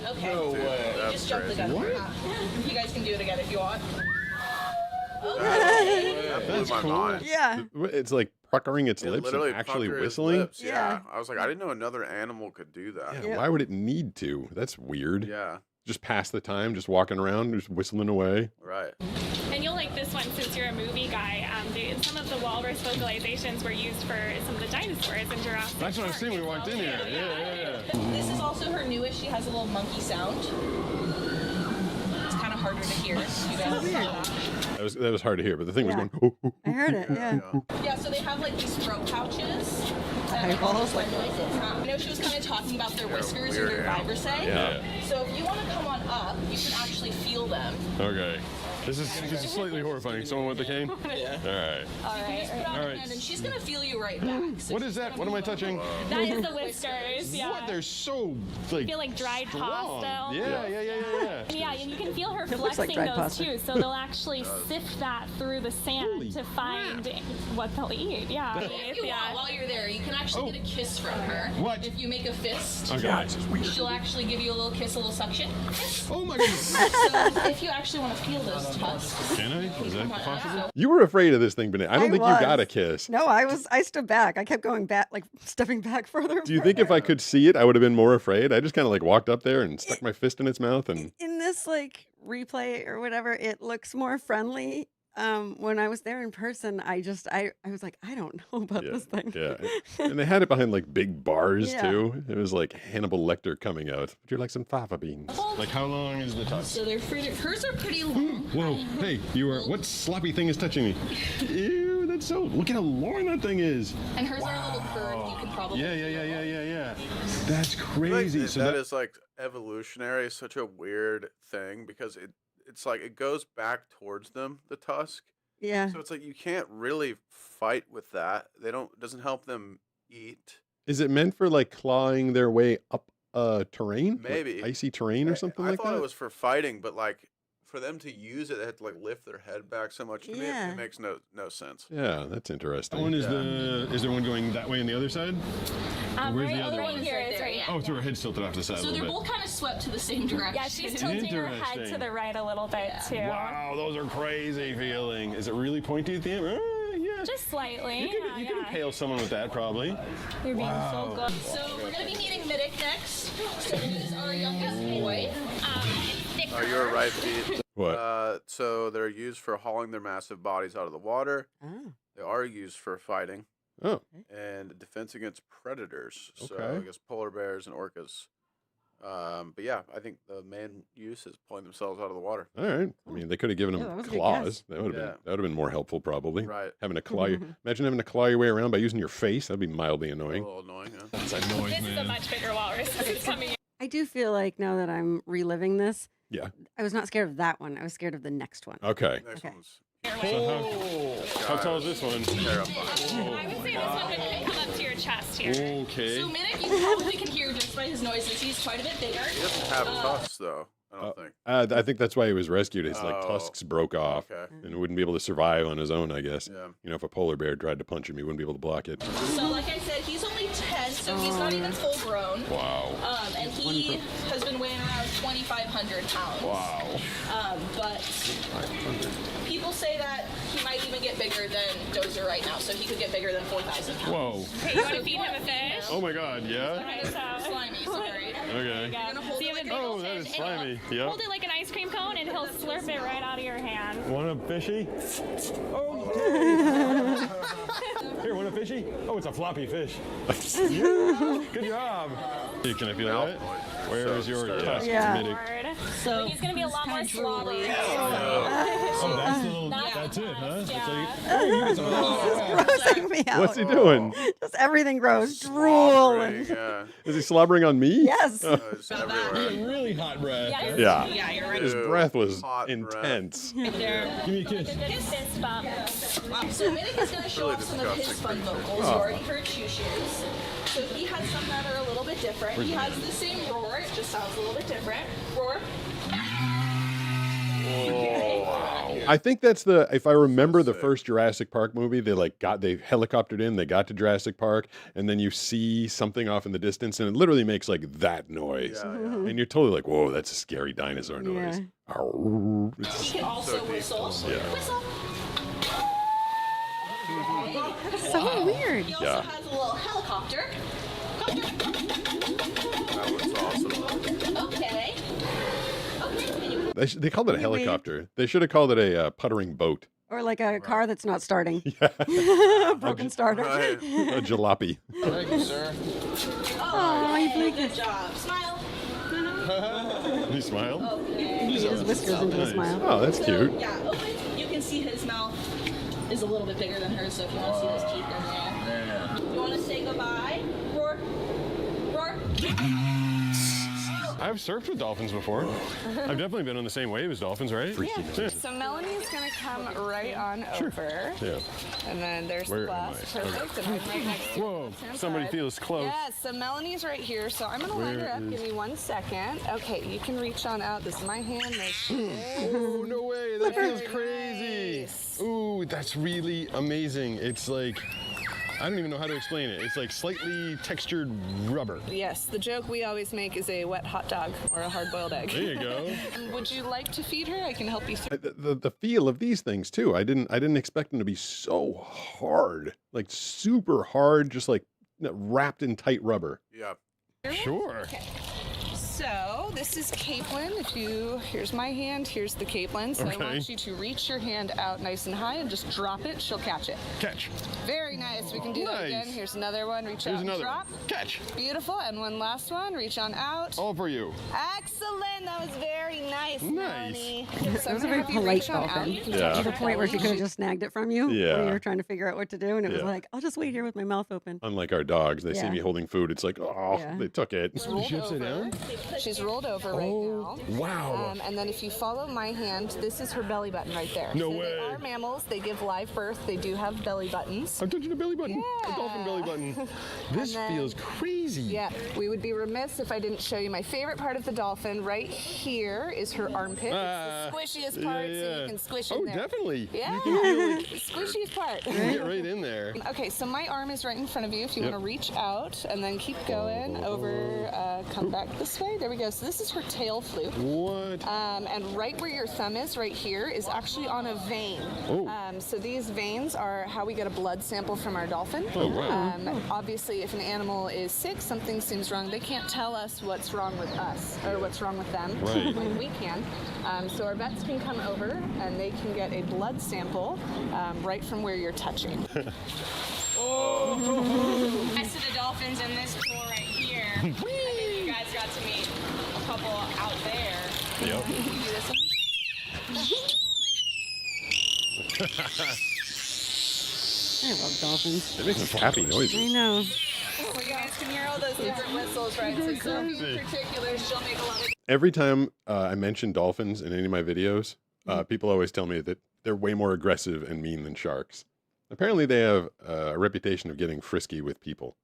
Okay. No way. You That's just jump the gun. crazy. You guys can do it again if you want. That blew my mind. Yeah. It's like puckering its It lips literally and actually puckered its whistling. lips, yeah. I was like, I didn't know another animal could do that. Yeah, why would it need to? That's weird. Yeah. Just pass the time, just walking around, just whistling away. Right. And you'll like this one since you're a movie guy. Some of the walrus vocalizations were used for some of the dinosaurs in Jurassic That's what I Park. seen when we walked in here. Yeah. This is also her newest. She has a little monkey sound. It's kind of harder to hear. You guys. That was hard to hear, but the thing was going. "Oh, oh, I heard it, yeah. Yeah, so they have like these throat pouches. Eyeballs, like noises. I know she was kind of talking about their whiskers or their vibrissae. Yeah. So if you want to come on up, you can actually feel them. Okay. This is slightly horrifying. Someone with the cane? Yeah. All right. All right. Just put out your hand and she's gonna feel you right back. So What is that? What am I touching? That is the whiskers, yeah. What? They're so like. Feel like dried strong. pasta. almost. Yeah. Yeah, and you can feel her It looks like flexing dried those pasta. too. So they'll actually sift that through the sand to find what they'll eat. Yeah. if you want, while you're there, you can actually get a kiss from her. What? If you make a fist, Okay. Yeah, this is weird. she'll actually give you a little kiss, a little suction. Oh my goodness. So if you actually want to feel those tusks, Can I? Is that possible? You were afraid of this thing, Benay. I don't think you got a was. kiss. No, I stood back. I kept going back, like stepping back further. Do you think if I could see it, I would have been more afraid? I just kind of like walked up there and stuck my fist in its mouth and. In this like replay or whatever, it looks more friendly. When I was there in person, I was like, I don't know about this thing. Yeah. And they had it behind like big bars Yeah. too. It was like Hannibal Lecter coming out. Would you like some fava beans? Like how long is the tusk? so they're pretty. Hers are pretty long. Whoa. Hey, you are. What sloppy thing is touching me? Ew, that's so. Look at how long that thing is. And hers are a little curved. You can probably. Yeah. That's I feel crazy. Like So that is like evolutionary, such a weird thing because it's like it goes back towards them, the tusk. Yeah. So it's like you can't really fight with that. It doesn't help them eat. Is it meant for like clawing their way up terrain? Like Maybe. icy terrain or something I like thought that? it was for fighting, but like for them to use it, they had to like lift their head back so much. To me, Yeah. it makes no sense. Yeah, that's interesting. that one is is there one going that way on the other side? Where's the other right one? here is right. Oh, so her head's tilted off to the side So a they're little both bit. kind of swept to the same direction. Yeah, she's tilting her head to Interesting. the right a little bit too. Wow, those are crazy feeling. Is it really pointy at the end? Yeah. Just slightly. You could impale someone with that probably. You're being so good. So we're gonna be meeting Midik next. So he's our youngest boy. Oh, you're right, Pete. What? So they're used for hauling their massive bodies out of the water. Oh. They are used for fighting Oh, and defense against predators. So Okay. I guess polar bears and orcas. But yeah, I think the main use is pulling themselves out of the water. all right. I mean, they could have given Yeah, that them was a good claws. guess. That would have Yeah. been that would have been more helpful, probably. Right. Having to claw you. Imagine having to claw your way around by using your face. That'd be mildly A annoying. little annoying, huh? That's annoying, This is a much bigger walrus. This is coming in. I do feel like now that I'm reliving this, Yeah. I was not scared of that one. I was scared of the next one. Okay. Next Okay. one's How tall is this one? terrifying. I would say this one would come up to your chest here. Okay. So Midik, you probably can hear just by his noises. He's quite a bit bigger. He doesn't have tusks, though. I don't think. I think that's why he was rescued. His like Oh, tusks broke off okay. and wouldn't be able to survive on his own, I guess. Yeah. You know, if a polar bear tried to punch him, he wouldn't be able to block it. So like I said, he's only 10, so he's not even full grown. Wow. And he has been weighing around 20 2,500 pounds. Wow. But people say that he might even get bigger than Dozer right now, so he could get bigger than 4,000 pounds. Whoa. Okay, you want to feed him a fish? Oh my God, yeah? Okay, so Slimy, sorry. Okay. You're gonna hold See it if like it a Oh, little that is fish, and slimy. he'll Yep. Hold it like an ice cream cone, and he'll slurp it right out of your hand. Want a fishy? Oh. Here, want a fishy? Oh, it's a floppy fish. Yeah. Good job. Hey, can I feel that? Where is your tusk? Yeah. So he's gonna be a lot more slobby. Oh, that's the little. That's That's it, huh? Yeah. Grossing me out. What's he doing? Just everything gross. Drool. Yeah. Is he slobbering on me? Yes. It's everywhere. Really hot breath. Yeah. Yeah, you're right. His breath was Hot breath. intense. Right there. Give me a kiss. Good fist bump. Wow. So Minnick is going to show Really off some of his fun disgusting vocals. You already heard Shoo Shoes. So he has some that are a little bit different. He has the same roar, it just sounds a little bit different. Roar. I think that's the, if I remember the first Jurassic Park movie, they helicoptered in, they got to Jurassic Park, and then you see something off in the distance, and it literally makes like that noise. Yeah, And you're totally like, whoa, that's a scary dinosaur noise. Ow. It's- He can also whistle. Yeah. Whistle. So weird. He also Yeah. has a little helicopter. That looks awesome. Okay. And you they called it a helicopter. They should have called it a puttering boat. Or like a car that's not starting. Broken starter. Right. A jalopy. Thank you, sir. Oh, you blinked. good job. Smile. You smile? Okay. He his whiskers into a Nice. smile. Oh, that's cute. Yeah, open. You can see his mouth is a little bit bigger than hers, so if you want to see those teeth in there. Yeah. You want to say goodbye? Roar. Roar. I've surfed with dolphins before. I've definitely been on the same wave as dolphins, right? Yeah. So Melanie's gonna come right on over. Yeah. And then there's Where the am glass. I? Perfect. And I'm right next to Whoa, somebody feels close. Yes, so Melanie's right here. So I'm gonna line her up. Give me 1 second. Okay, you can reach on out. This is my hand. Oh, no way. That feels crazy. Ooh, that's really amazing. It's like, I don't even know how to explain it. It's like slightly textured rubber. Yes, the joke we always make is a wet hot dog or a hard-boiled egg. There you go. Would you like to feed her? I can help you. The feel of these things too. I didn't expect them to be so hard, like super hard, just like wrapped in tight rubber. Yeah. Sure. Okay. So this is Capelin. Here's my hand, here's the Capelin. So I want you to reach your hand out nice and high and just drop it. She'll catch it. Catch. Very nice. We can do that again. Here's another one. Reach out and drop. Catch. Beautiful. And one last one. Reach on out. All for you. Excellent. That was very nice, Melanie. That So was I'm a very gonna have you polite reach on dolphin. out. Yeah. To the point where she could have just snagged it from you. Yeah. When you were trying to figure out what to do, and it was Yeah. like, I'll just wait here with my mouth open. Unlike our dogs, they see Yeah. me holding food. It's like, oh, Yeah. they took it. Rolled over. She's rolled over right now. Wow. And then if you follow my hand, this is her belly button right there. No so way. They are mammals. They give live birth. They do have belly buttons. I'm touching a belly button. Yeah. A dolphin belly button. This And then- feels crazy. Yeah, we would be remiss if I didn't show you my favorite part of the dolphin. Right here is her armpit. It's the squishiest part, so you can squish in Oh, there. definitely. Yeah, You can feel like squishiest part. you can get right in there. Okay, so my arm is right in front of you. If you Yep. want to reach out and then keep going over, come back this way. There we go. So this is her tail fluke. What? And right where your thumb is, right here, is actually on a vein. Oh. So these veins are how we get a blood sample from our dolphin. Oh, wow. Obviously, if an animal is sick, something seems wrong, they can't tell us what's wrong with us or what's wrong with them. Right. Like we can. So our vets can come over and they can get a blood sample right from where you're touching. Next to the dolphins in this pool right here. I think you guys got to meet a couple out there. Yep. You can do this one. I love dolphins. They make some happy noises. I know. You guys can hear all those different whistles, right? So Sophie in particular, she'll make a lot of. Every time I mention dolphins in any of my videos, people always tell me that they're way more aggressive and mean than sharks. Apparently, they have a reputation of getting frisky with people.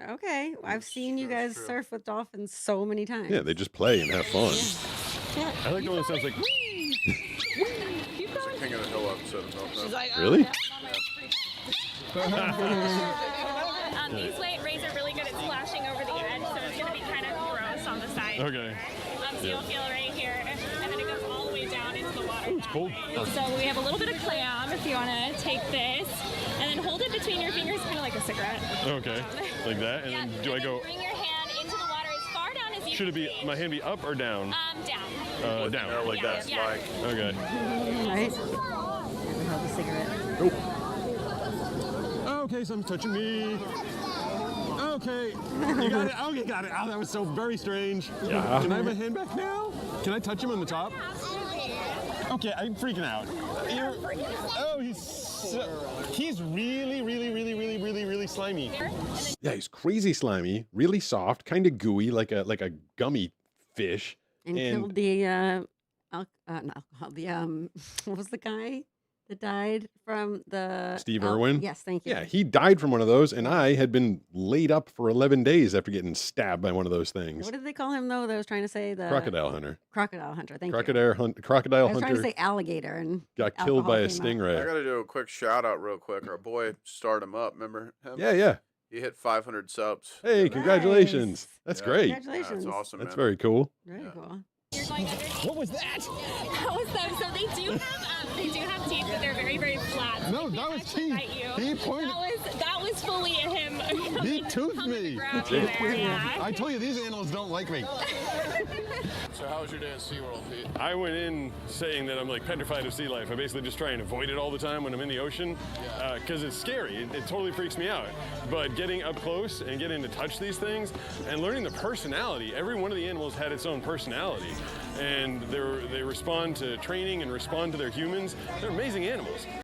Okay, I've seen you guys surf with dolphins so many times. Yeah, they just play and have fun. Yeah. I like the one that sounds like. It's a King of the Hill episode of Dolphin. She's like, Really? These rays are really good at splashing over the edge, so it's going to be kind of gross on the side. Okay. So you'll feel right here, and then it goes all the way down into the water. It's cold. So we have a little bit of clam if you want to take this, and then hold it between your fingers, kind of like a cigarette. Okay, like that, and Yeah, then do I go? Bring your hand into the water as far down as you Should it be can. my hand be up or down? Down. Down, like Yeah, that. yeah. Okay. Right? Hold the cigarette. Okay, someone's touching me. Okay, you got it. Okay, got it. Oh, that was so very strange. Yeah. Can I have my hand back now? Can I touch him on the top? Okay, I'm freaking out. He's really slimy. Yeah, he's crazy slimy, really soft, kind of gooey, like a gummy fish. And killed the not alcohol. The what was the guy that died from the Steve Irwin? Yes, thank you. Yeah, he died from one of those, and I had been laid up for 11 days after getting stabbed by one of those things. What did they call him though? That I was trying to say the Crocodile hunter. Crocodile hunter. Thank you. Crocodile I was hunter trying to say alligator and got killed by a alcohol came out. stingray. I got to do a quick shout out real quick. Our boy started him up. Remember him? Yeah. He hit 500 subs. Hey, congratulations. That's great. Congratulations. That's awesome, That's man. very cool. Very cool. You're going under. What was that? That was them. So they do have teeth, but they're very, very flat. No, that was teeth. He pointed. That was fully him. He toothed me. Grab you there, yeah. I told you these animals don't like me. So how was your day at SeaWorld, Pete? I went in saying that I'm like petrified of sea life. I basically just try and avoid it all the time when I'm in the ocean because it's scary. It totally freaks me out. But getting up close and getting to touch these things and learning the personality, every one of the animals had its own personality. And they respond to training and respond to their humans. They're amazing animals.